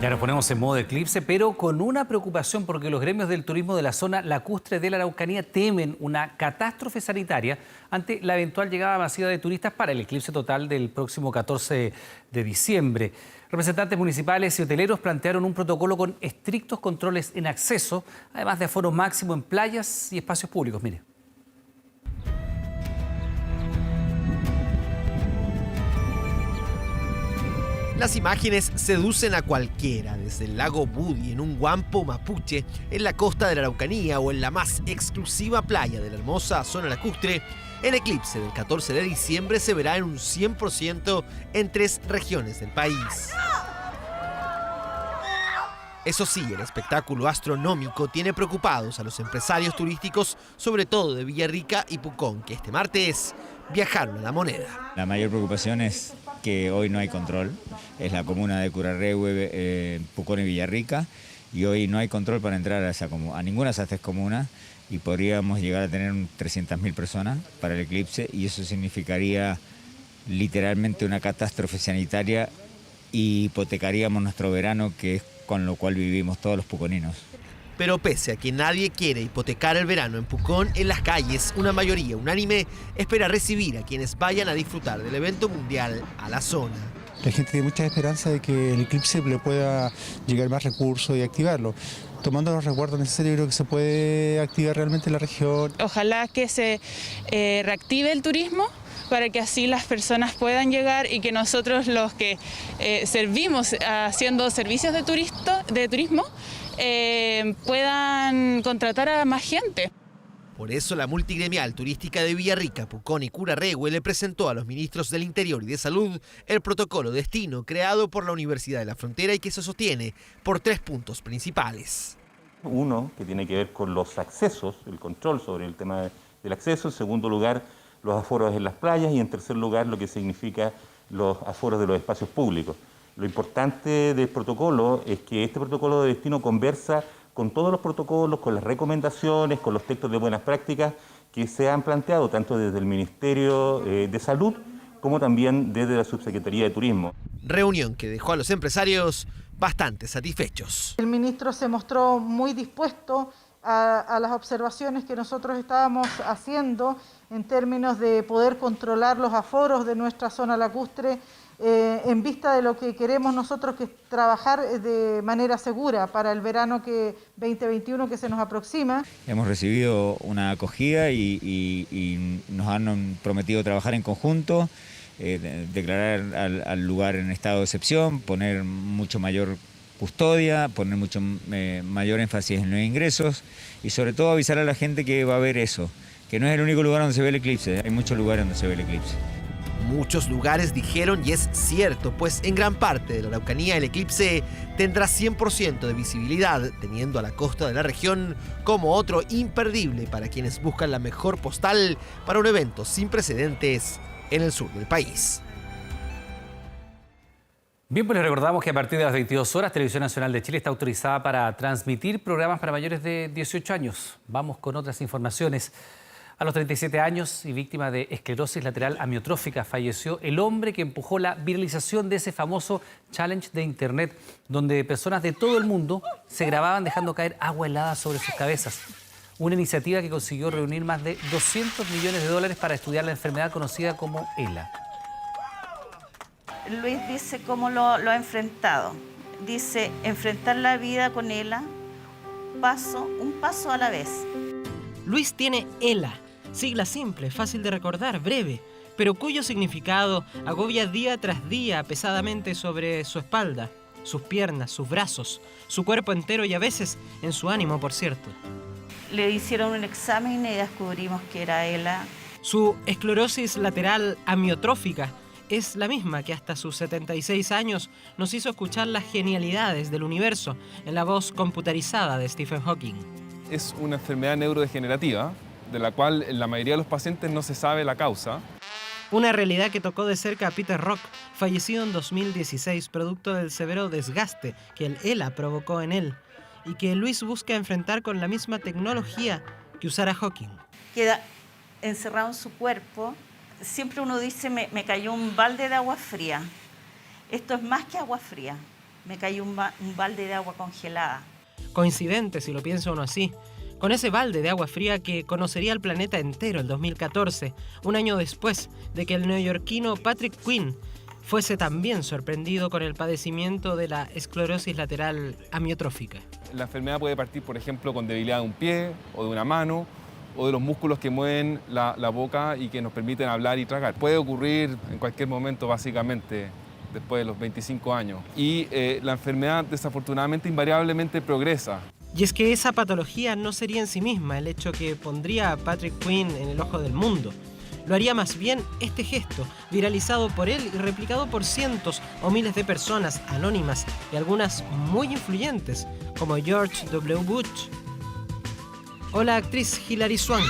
Ya nos ponemos en modo eclipse, pero con una preocupación porque los gremios del turismo de la zona lacustre de la Araucanía temen una catástrofe sanitaria ante la eventual llegada masiva de turistas para el eclipse total del próximo 14 de diciembre. Representantes municipales y hoteleros plantearon un protocolo con estrictos controles en acceso, además de aforo máximo en playas y espacios públicos. Mire. Las imágenes seducen a cualquiera, desde el lago Budi en un Huampo mapuche, en la costa de la Araucanía o en la más exclusiva playa de la hermosa zona lacustre. El eclipse del 14 de diciembre se verá en un 100% en 3 regiones del país. Eso sí, el espectáculo astronómico tiene preocupados a los empresarios turísticos, sobre todo de Villarrica y Pucón, que este martes viajaron a La Moneda. La mayor preocupación es que hoy no hay control. Es la comuna de Curarrehue, Pucón y Villarrica, y hoy no hay control para entrar a ninguna de esas 3 comunas, y podríamos llegar a tener 300.000 personas para el eclipse, y eso significaría literalmente una catástrofe sanitaria y hipotecaríamos nuestro verano, que es con lo cual vivimos todos los puconinos. Pero pese a que nadie quiere hipotecar el verano en Pucón, en las calles una mayoría unánime espera recibir a quienes vayan a disfrutar del evento mundial a la zona. La gente tiene mucha esperanza de que el eclipse le pueda llegar más recursos y activarlo. Tomando los resguardos necesarios, creo que se puede activar realmente la región. Ojalá que se reactive el turismo, para que así las personas puedan llegar y que nosotros los que servimos haciendo servicios de turismo puedan contratar a más gente. Por eso la multigremial turística de Villarrica, Pucón y Curarrehue le presentó a los ministros del Interior y de Salud el protocolo destino creado por la Universidad de la Frontera y que se sostiene por 3 puntos principales. Uno, que tiene que ver con los accesos, el control sobre el tema del acceso. En segundo lugar, los aforos en las playas, y en tercer lugar lo que significa los aforos de los espacios públicos. Lo importante del protocolo es que este protocolo de destino conversa con todos los protocolos, con las recomendaciones, con los textos de buenas prácticas que se han planteado tanto desde el Ministerio de Salud como también desde la Subsecretaría de Turismo. Reunión que dejó a los empresarios bastante satisfechos. El ministro se mostró muy dispuesto a las observaciones que nosotros estábamos haciendo en términos de poder controlar los aforos de nuestra zona lacustre en vista de lo que queremos nosotros, que es trabajar de manera segura para el verano 2021 que se nos aproxima. Hemos recibido una acogida y nos han prometido trabajar en conjunto, declarar al lugar en estado de excepción, poner mucho mayor custodia, poner mucho mayor énfasis en los ingresos y sobre todo avisar a la gente que va a haber eso, que no es el único lugar donde se ve el eclipse, hay muchos lugares donde se ve el eclipse. Muchos lugares dijeron, y es cierto, pues en gran parte de la Araucanía el eclipse tendrá 100% de visibilidad, teniendo a la costa de la región como otro imperdible para quienes buscan la mejor postal para un evento sin precedentes en el sur del país. Bien, pues les recordamos que a partir de las 22 horas Televisión Nacional de Chile está autorizada para transmitir programas para mayores de 18 años. Vamos con otras informaciones. A los 37 años y víctima de esclerosis lateral amiotrófica falleció el hombre que empujó la viralización de ese famoso challenge de internet, donde personas de todo el mundo se grababan dejando caer agua helada sobre sus cabezas. Una iniciativa que consiguió reunir más de 200 millones de dólares para estudiar la enfermedad conocida como ELA. Luis dice cómo lo ha enfrentado. Dice, enfrentar la vida con ELA, un paso a la vez. Luis tiene ELA, sigla simple, fácil de recordar, breve, pero cuyo significado agobia día tras día pesadamente sobre su espalda, sus piernas, sus brazos, su cuerpo entero y a veces en su ánimo, por cierto. Le hicieron un examen y descubrimos que era ELA. Su esclerosis lateral amiotrófica es la misma que hasta sus 76 años nos hizo escuchar las genialidades del universo en la voz computarizada de Stephen Hawking. Es una enfermedad neurodegenerativa, de la cual en la mayoría de los pacientes no se sabe la causa. Una realidad que tocó de cerca a Peter Rock, fallecido en 2016 producto del severo desgaste que el ELA provocó en él y que Luis busca enfrentar con la misma tecnología que usara Hawking. Queda encerrado en su cuerpo. Siempre uno dice, me cayó un balde de agua fría. Esto es más que agua fría. Me cayó un balde de agua congelada. Coincidente, si lo piensa uno así, con ese balde de agua fría que conocería el planeta entero el 2014, un año después de que el neoyorquino Patrick Quinn fuese también sorprendido con el padecimiento de la esclerosis lateral amiotrófica. La enfermedad puede partir, por ejemplo, con debilidad de un pie o de una mano, o de los músculos que mueven la boca y que nos permiten hablar y tragar. Puede ocurrir en cualquier momento, básicamente, después de los 25 años. Y la enfermedad, desafortunadamente, invariablemente progresa. Y es que esa patología no sería en sí misma el hecho que pondría a Patrick Quinn en el ojo del mundo. Lo haría más bien este gesto, viralizado por él y replicado por cientos o miles de personas anónimas y algunas muy influyentes, como George W. Bush o la actriz Hilary Swank.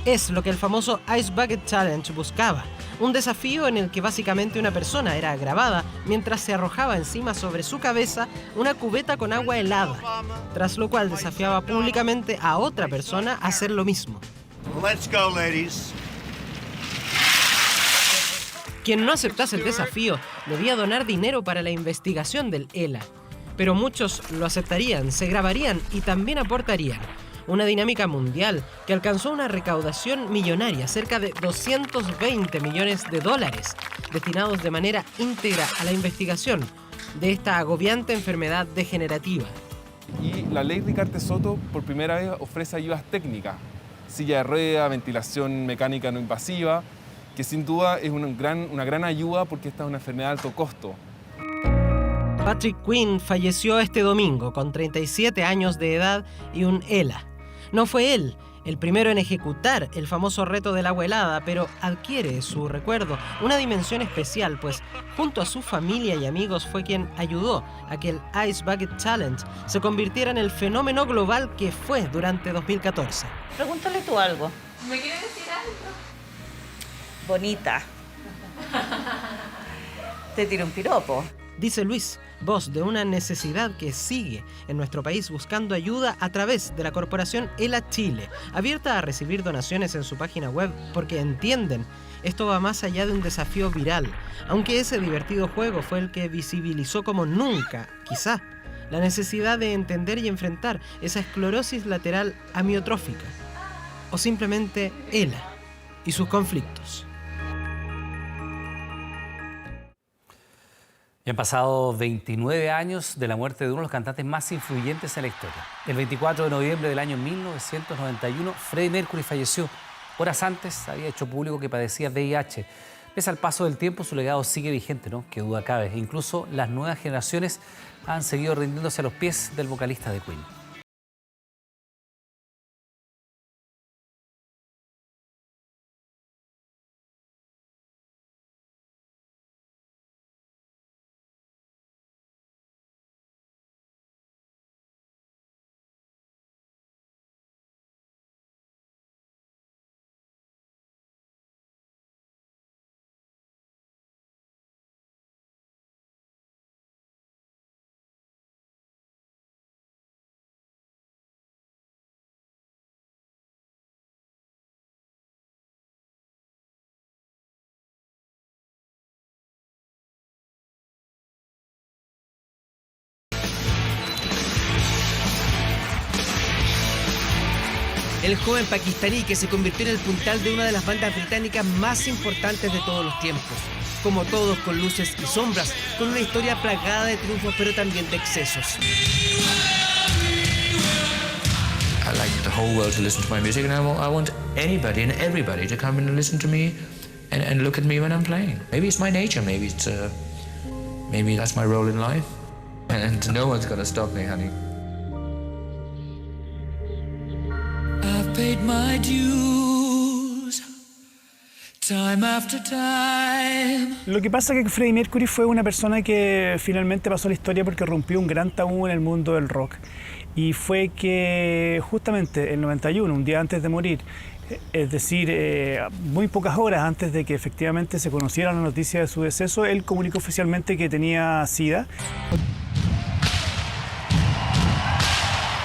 Es lo que el famoso Ice Bucket Challenge buscaba, un desafío en el que básicamente una persona era grabada mientras se arrojaba encima sobre su cabeza una cubeta con agua helada, tras lo cual desafiaba públicamente a otra persona a hacer lo mismo. Let's go, ladies. Quien no aceptase el desafío debía donar dinero para la investigación del ELA. Pero muchos lo aceptarían, se grabarían y también aportarían. Una dinámica mundial que alcanzó una recaudación millonaria, cerca de 220 millones de dólares, destinados de manera íntegra a la investigación de esta agobiante enfermedad degenerativa. Y la ley Ricardo Soto por primera vez ofrece ayudas técnicas, silla de rueda, ventilación mecánica no invasiva, que sin duda es una gran ayuda porque esta es una enfermedad de alto costo. Patrick Quinn falleció este domingo con 37 años de edad y un ELA. No fue él el primero en ejecutar el famoso reto del agua helada, pero adquiere su recuerdo una dimensión especial, pues junto a su familia y amigos fue quien ayudó a que el Ice Bucket Challenge se convirtiera en el fenómeno global que fue durante 2014. Pregúntale tú algo. ¿Me quieres decir algo? Bonita. Te tiro un piropo. Dice Luis, voz de una necesidad que sigue en nuestro país buscando ayuda a través de la corporación ELA Chile, abierta a recibir donaciones en su página web porque entienden, esto va más allá de un desafío viral, aunque ese divertido juego fue el que visibilizó como nunca, quizá, la necesidad de entender y enfrentar esa esclerosis lateral amiotrófica, o simplemente ELA y sus conflictos. Y han pasado 29 años de la muerte de uno de los cantantes más influyentes en la historia. El 24 de noviembre del año 1991, Freddie Mercury falleció. Horas antes había hecho público que padecía VIH. Pese al paso del tiempo, su legado sigue vigente, ¿no? Qué duda cabe. Incluso las nuevas generaciones han seguido rindiéndose a los pies del vocalista de Queen. el joven pakistaní que se convirtió en el puntal de una de las bandas británicas más importantes de todos los tiempos. Como todos, con luces y sombras, con una historia plagada de triunfos pero también de excesos. I like the whole world to listen to my music, and I want anybody and everybody to come and listen to me and look at me when I'm playing. Maybe it's my nature, maybe that's my role in life, and no one's gonna stop me, honey. I've paid my dues, time after time. Lo que pasa es que Freddie Mercury fue una persona que finalmente pasó la historia porque rompió un gran tabú en el mundo del rock. Y fue que justamente el 91, un día antes de morir, es decir, muy pocas horas antes de que efectivamente se conociera la noticia de su deceso, él comunicó oficialmente que tenía SIDA.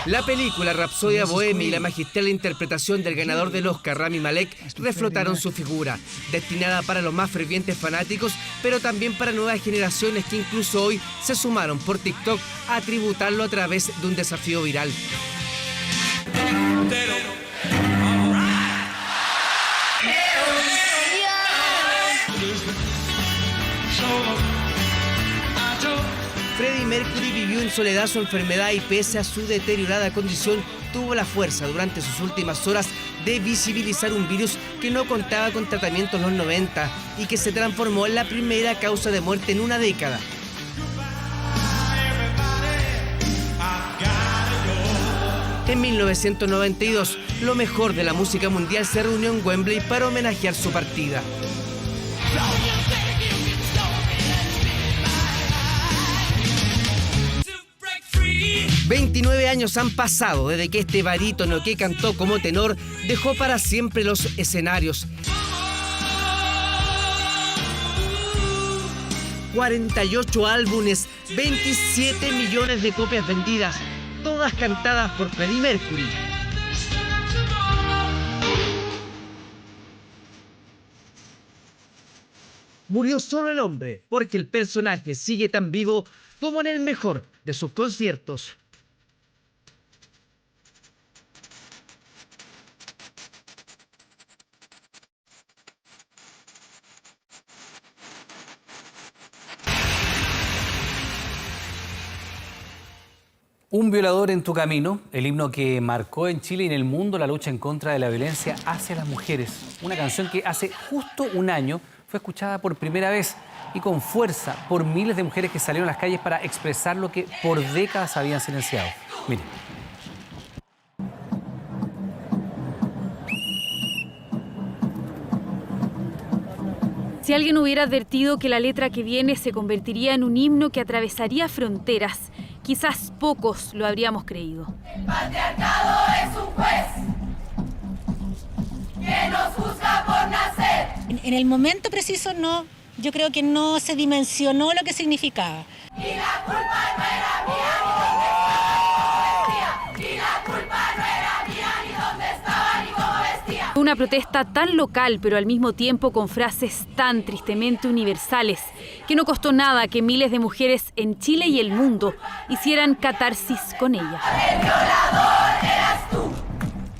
La película Rapsodia Bohemia y la magistral interpretación del ganador del Oscar, Rami Malek, reflotaron su figura, destinada para los más fervientes fanáticos, pero también para nuevas generaciones que incluso hoy se sumaron por TikTok a tributarlo a través de un desafío viral. Freddie Mercury vivió en soledad su enfermedad y pese a su deteriorada condición, tuvo la fuerza durante sus últimas horas de visibilizar un virus que no contaba con tratamiento en los 90 y que se transformó en la primera causa de muerte en una década. En 1992, lo mejor de la música mundial se reunió en Wembley para homenajear su partida. 29 años han pasado desde que este barítono que cantó como tenor dejó para siempre los escenarios. 48 álbumes, 27 millones de copias vendidas, todas cantadas por Freddie Mercury. Murió solo el hombre, porque el personaje sigue tan vivo como en el mejor de sus conciertos. Un violador en tu camino, el himno que marcó en Chile y en el mundo la lucha en contra de la violencia hacia las mujeres. Una canción que hace justo un año fue escuchada por primera vez y con fuerza por miles de mujeres que salieron a las calles para expresar lo que por décadas habían silenciado. Miren. Si alguien hubiera advertido que la letra que viene se convertiría en un himno que atravesaría fronteras, quizás pocos lo habríamos creído. El patriarcado es un juez que nos juzga por nacer. En el momento preciso no, yo creo que no se dimensionó lo que significaba. Y la culpa no era mía, ni dónde estaba, ni cómo vestía. Y la culpa no era mía, ni dónde estaba, ni cómo vestía. Una protesta tan local, pero al mismo tiempo con frases tan tristemente universales, que no costó nada que miles de mujeres en Chile y el mundo hicieran catarsis con ella. El violador eras tú.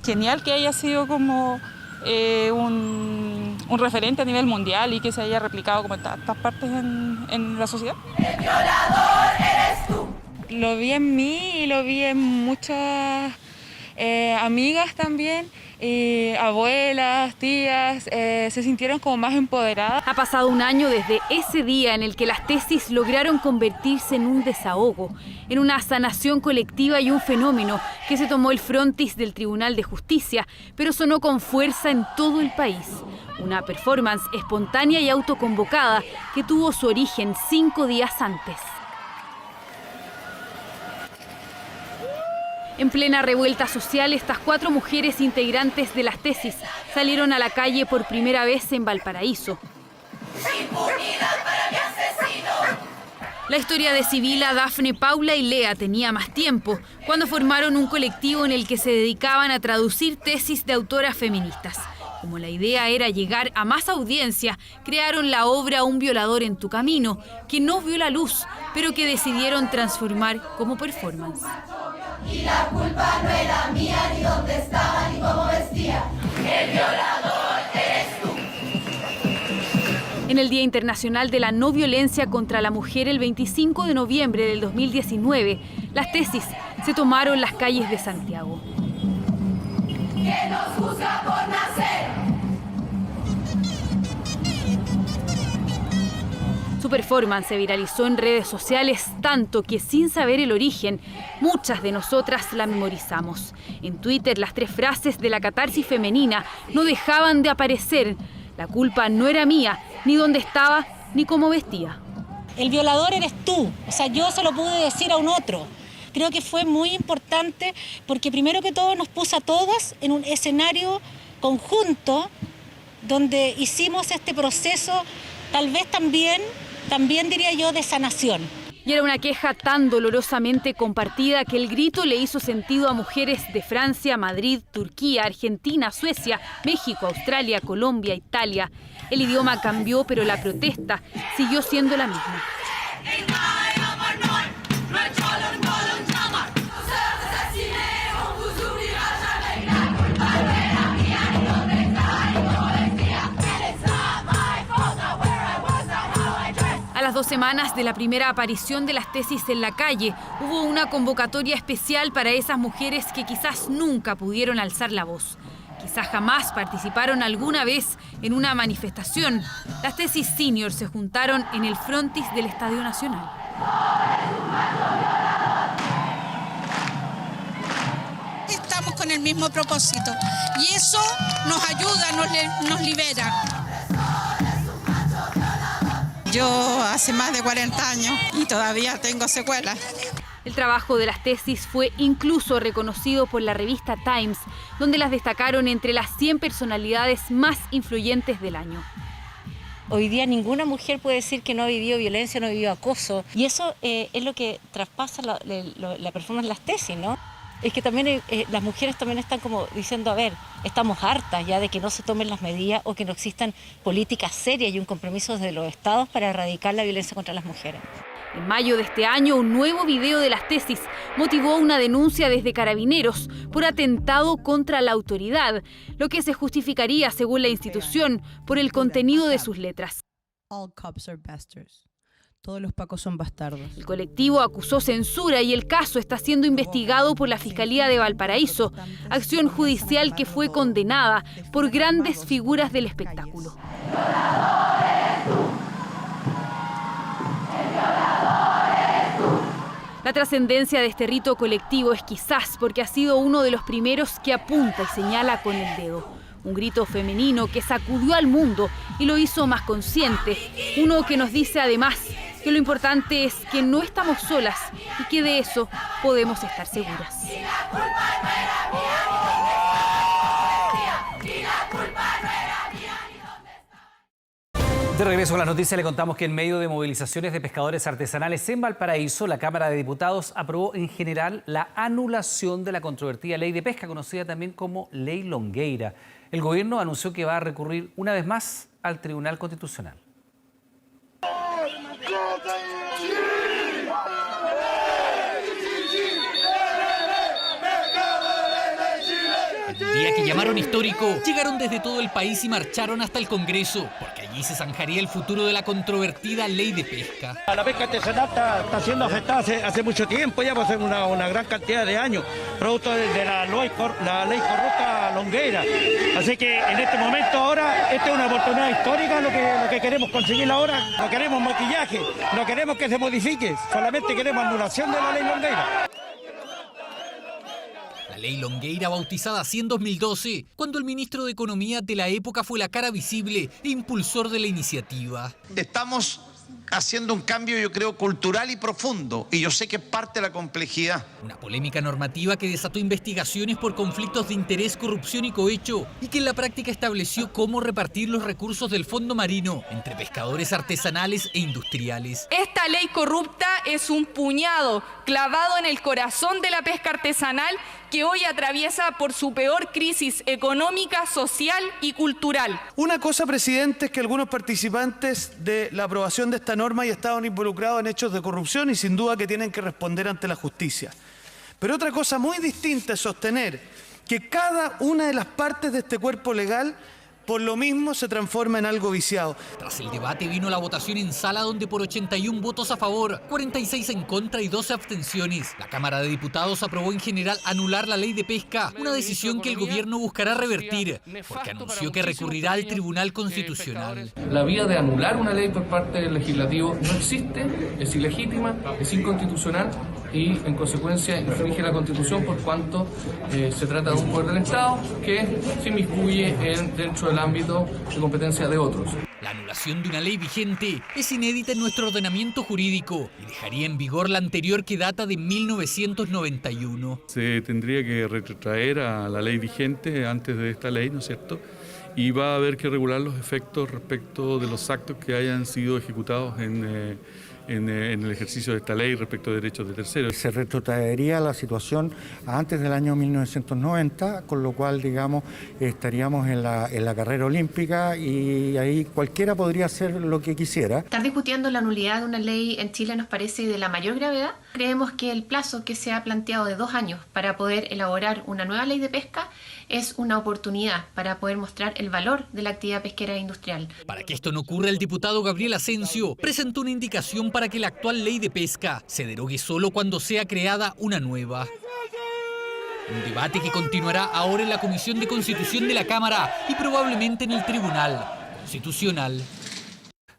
Genial que haya sido como un referente a nivel mundial y que se haya replicado como en tantas partes en la sociedad. El violador eres tú. Lo vi en mí y lo vi en muchas amigas también, abuelas, tías, se sintieron como más empoderadas. Ha pasado un año desde ese día en el que las tesis lograron convertirse en un desahogo, en una sanación colectiva y un fenómeno que se tomó el frontis del Tribunal de Justicia, pero sonó con fuerza en todo el país. Una performance espontánea y autoconvocada que tuvo su origen 5 días antes. En plena revuelta social, estas 4 mujeres integrantes de las tesis salieron a la calle por primera vez en Valparaíso. ¡Impunidad para mi asesino! La historia de Sibila, Dafne, Paula y Lea tenía más tiempo, cuando formaron un colectivo en el que se dedicaban a traducir tesis de autoras feministas. Como la idea era llegar a más audiencia, crearon la obra Un violador en tu camino, que no vio la luz, pero que decidieron transformar como performance. Y la culpa no era mía, ni dónde estaba, ni cómo vestía. El violador eres tú. En el Día Internacional de la No Violencia contra la Mujer, el 25 de noviembre del 2019, las tesis se tomaron las calles de Santiago. Que nos juzga por nacer. Su performance se viralizó en redes sociales tanto que, sin saber el origen, muchas de nosotras la memorizamos. En Twitter, las 3 frases de la catarsis femenina no dejaban de aparecer. La culpa no era mía, ni dónde estaba, ni cómo vestía. El violador eres tú, o sea, yo se lo pude decir a un otro. Creo que fue muy importante porque primero que todo nos puso a todas en un escenario conjunto donde hicimos este proceso, tal vez también diría yo, de sanación. Y era una queja tan dolorosamente compartida que el grito le hizo sentido a mujeres de Francia, Madrid, Turquía, Argentina, Suecia, México, Australia, Colombia, Italia. El idioma cambió, pero la protesta siguió siendo la misma. A las 2 semanas de la primera aparición de las tesis en la calle, hubo una convocatoria especial para esas mujeres que quizás nunca pudieron alzar la voz. Quizás jamás participaron alguna vez en una manifestación. Las tesis senior se juntaron en el frontis del Estadio Nacional. Estamos con el mismo propósito y eso nos ayuda, nos libera. Yo hace más de 40 años y todavía tengo secuelas. El trabajo de las tesis fue incluso reconocido por la revista Times, donde las destacaron entre las 100 personalidades más influyentes del año. Hoy día ninguna mujer puede decir que no ha vivido violencia, no ha vivido acoso. Y eso es lo que traspasa la performance de las tesis, ¿no? Es que también las mujeres también están como diciendo, a ver, estamos hartas ya de que no se tomen las medidas o que no existan políticas serias y un compromiso desde los estados para erradicar la violencia contra las mujeres. En mayo de este año, un nuevo video de las tesis motivó una denuncia desde Carabineros por atentado contra la autoridad, lo que se justificaría, según la institución, por el contenido de sus letras. All cops are bastards. Todos los pacos son bastardos. El colectivo acusó censura y el caso está siendo investigado por la Fiscalía de Valparaíso, acción judicial que fue condenada por grandes figuras del espectáculo. La trascendencia de este rito colectivo es quizás porque ha sido uno de los primeros que apunta y señala con el dedo. Un grito femenino que sacudió al mundo y lo hizo más consciente. Uno que nos dice además que lo importante es que no estamos solas y que de eso podemos estar seguras. De regreso a las noticias, le contamos que en medio de movilizaciones de pescadores artesanales en Valparaíso, la Cámara de Diputados aprobó en general la anulación de la controvertida ley de pesca, conocida también como Ley Longueira. El gobierno anunció que va a recurrir una vez más al Tribunal Constitucional. El día que llamaron histórico, llegaron desde todo el país y marcharon hasta el Congreso, porque allí se zanjaría el futuro de la controvertida ley de pesca. La pesca artesanal está siendo afectada hace mucho tiempo, ya hace una gran cantidad de años, producto de la ley corrupta Longueira. Así que en este momento ahora, esta es una oportunidad histórica, lo que queremos conseguir ahora. No queremos maquillaje, no queremos que se modifique, solamente queremos anulación de la ley Longueira. La ley Longueira, bautizada así en 2012, cuando el ministro de Economía de la época fue la cara visible e impulsor de la iniciativa. Estamos haciendo un cambio, yo creo, cultural y profundo, y yo sé que es parte de la complejidad. Una polémica normativa que desató investigaciones por conflictos de interés, corrupción y cohecho, y que en la práctica estableció cómo repartir los recursos del fondo marino entre pescadores artesanales e industriales. Esta ley corrupta es un puñado clavado en el corazón de la pesca artesanal que hoy atraviesa por su peor crisis económica, social y cultural. Una cosa, presidente, es que algunos participantes de la aprobación de esta norma ya estaban involucrados en hechos de corrupción y sin duda que tienen que responder ante la justicia. Pero otra cosa muy distinta es sostener que cada una de las partes de este cuerpo legal por lo mismo se transforma en algo viciado. Tras el debate vino la votación en sala donde por 81 votos a favor, 46 en contra y 12 abstenciones, la Cámara de Diputados aprobó en general anular la ley de pesca, una decisión que el gobierno buscará revertir, porque anunció que recurrirá al Tribunal Constitucional. La vía de anular una ley por parte del legislativo no existe, es ilegítima, es inconstitucional y en consecuencia infringe la Constitución por cuanto se trata de un poder del Estado que se inmiscuye dentro del ámbito de competencia de otros. La anulación de una ley vigente es inédita en nuestro ordenamiento jurídico y dejaría en vigor la anterior que data de 1991. Se tendría que retrotraer a la ley vigente antes de esta ley, ¿no es cierto? Y va a haber que regular los efectos respecto de los actos que hayan sido ejecutados en el ejercicio de esta ley respecto de derechos de terceros. Se retrotraería la situación antes del año 1990, con lo cual, digamos, estaríamos en la carrera olímpica y ahí cualquiera podría hacer lo que quisiera. Estar discutiendo la nulidad de una ley en Chile nos parece de la mayor gravedad. Creemos que el plazo que se ha planteado de 2 años para poder elaborar una nueva ley de pesca es una oportunidad para poder mostrar el valor de la actividad pesquera industrial. Para que esto no ocurra, el diputado Gabriel Asensio presentó una indicación para que la actual ley de pesca se derogue solo cuando sea creada una nueva. Un debate que continuará ahora en la Comisión de Constitución de la Cámara y probablemente en el Tribunal Constitucional.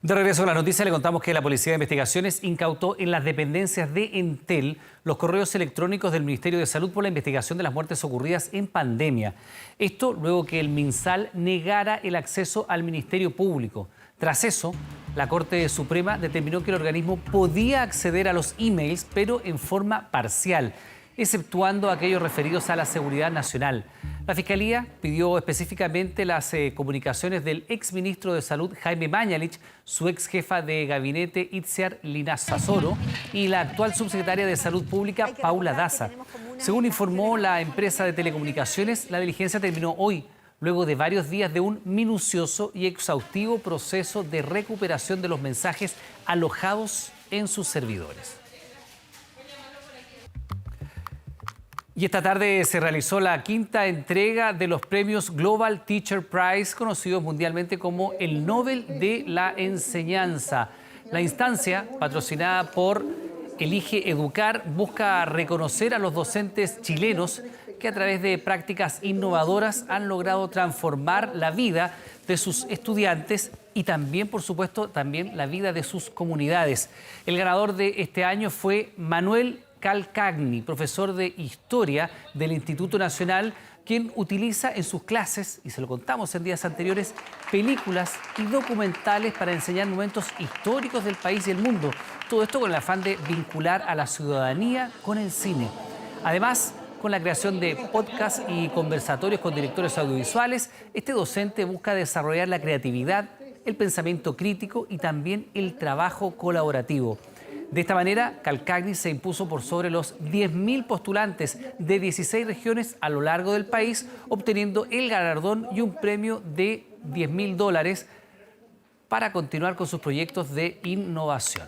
De regreso a la noticia, le contamos que la Policía de Investigaciones incautó en las dependencias de Entel los correos electrónicos del Ministerio de Salud por la investigación de las muertes ocurridas en pandemia. Esto luego que el MinSal negara el acceso al Ministerio Público. Tras eso, la Corte Suprema determinó que el organismo podía acceder a los emails, pero en forma parcial, exceptuando aquellos referidos a la seguridad nacional. La Fiscalía pidió específicamente las comunicaciones del exministro de Salud, Jaime Mañalich, su ex jefa de gabinete, Itziar Linassasoro, y la actual subsecretaria de Salud Pública, Paula Daza. Según informó la empresa de telecomunicaciones, la diligencia terminó hoy, luego de varios días de un minucioso y exhaustivo proceso de recuperación de los mensajes alojados en sus servidores. Y esta tarde se realizó la 5ª entrega de los premios Global Teacher Prize, conocidos mundialmente como el Nobel de la Enseñanza. La instancia, patrocinada por Elige Educar, busca reconocer a los docentes chilenos que a través de prácticas innovadoras han logrado transformar la vida de sus estudiantes y también, por supuesto, también la vida de sus comunidades. El ganador de este año fue Manuel Calcagni, profesor de Historia del Instituto Nacional, quien utiliza en sus clases, y se lo contamos en días anteriores, películas y documentales para enseñar momentos históricos del país y el mundo. Todo esto con el afán de vincular a la ciudadanía con el cine. Además, con la creación de podcasts y conversatorios con directores audiovisuales, este docente busca desarrollar la creatividad, el pensamiento crítico y también el trabajo colaborativo. De esta manera, Calcagni se impuso por sobre los 10.000 postulantes de 16 regiones a lo largo del país, obteniendo el galardón y un premio de $10.000 para continuar con sus proyectos de innovación.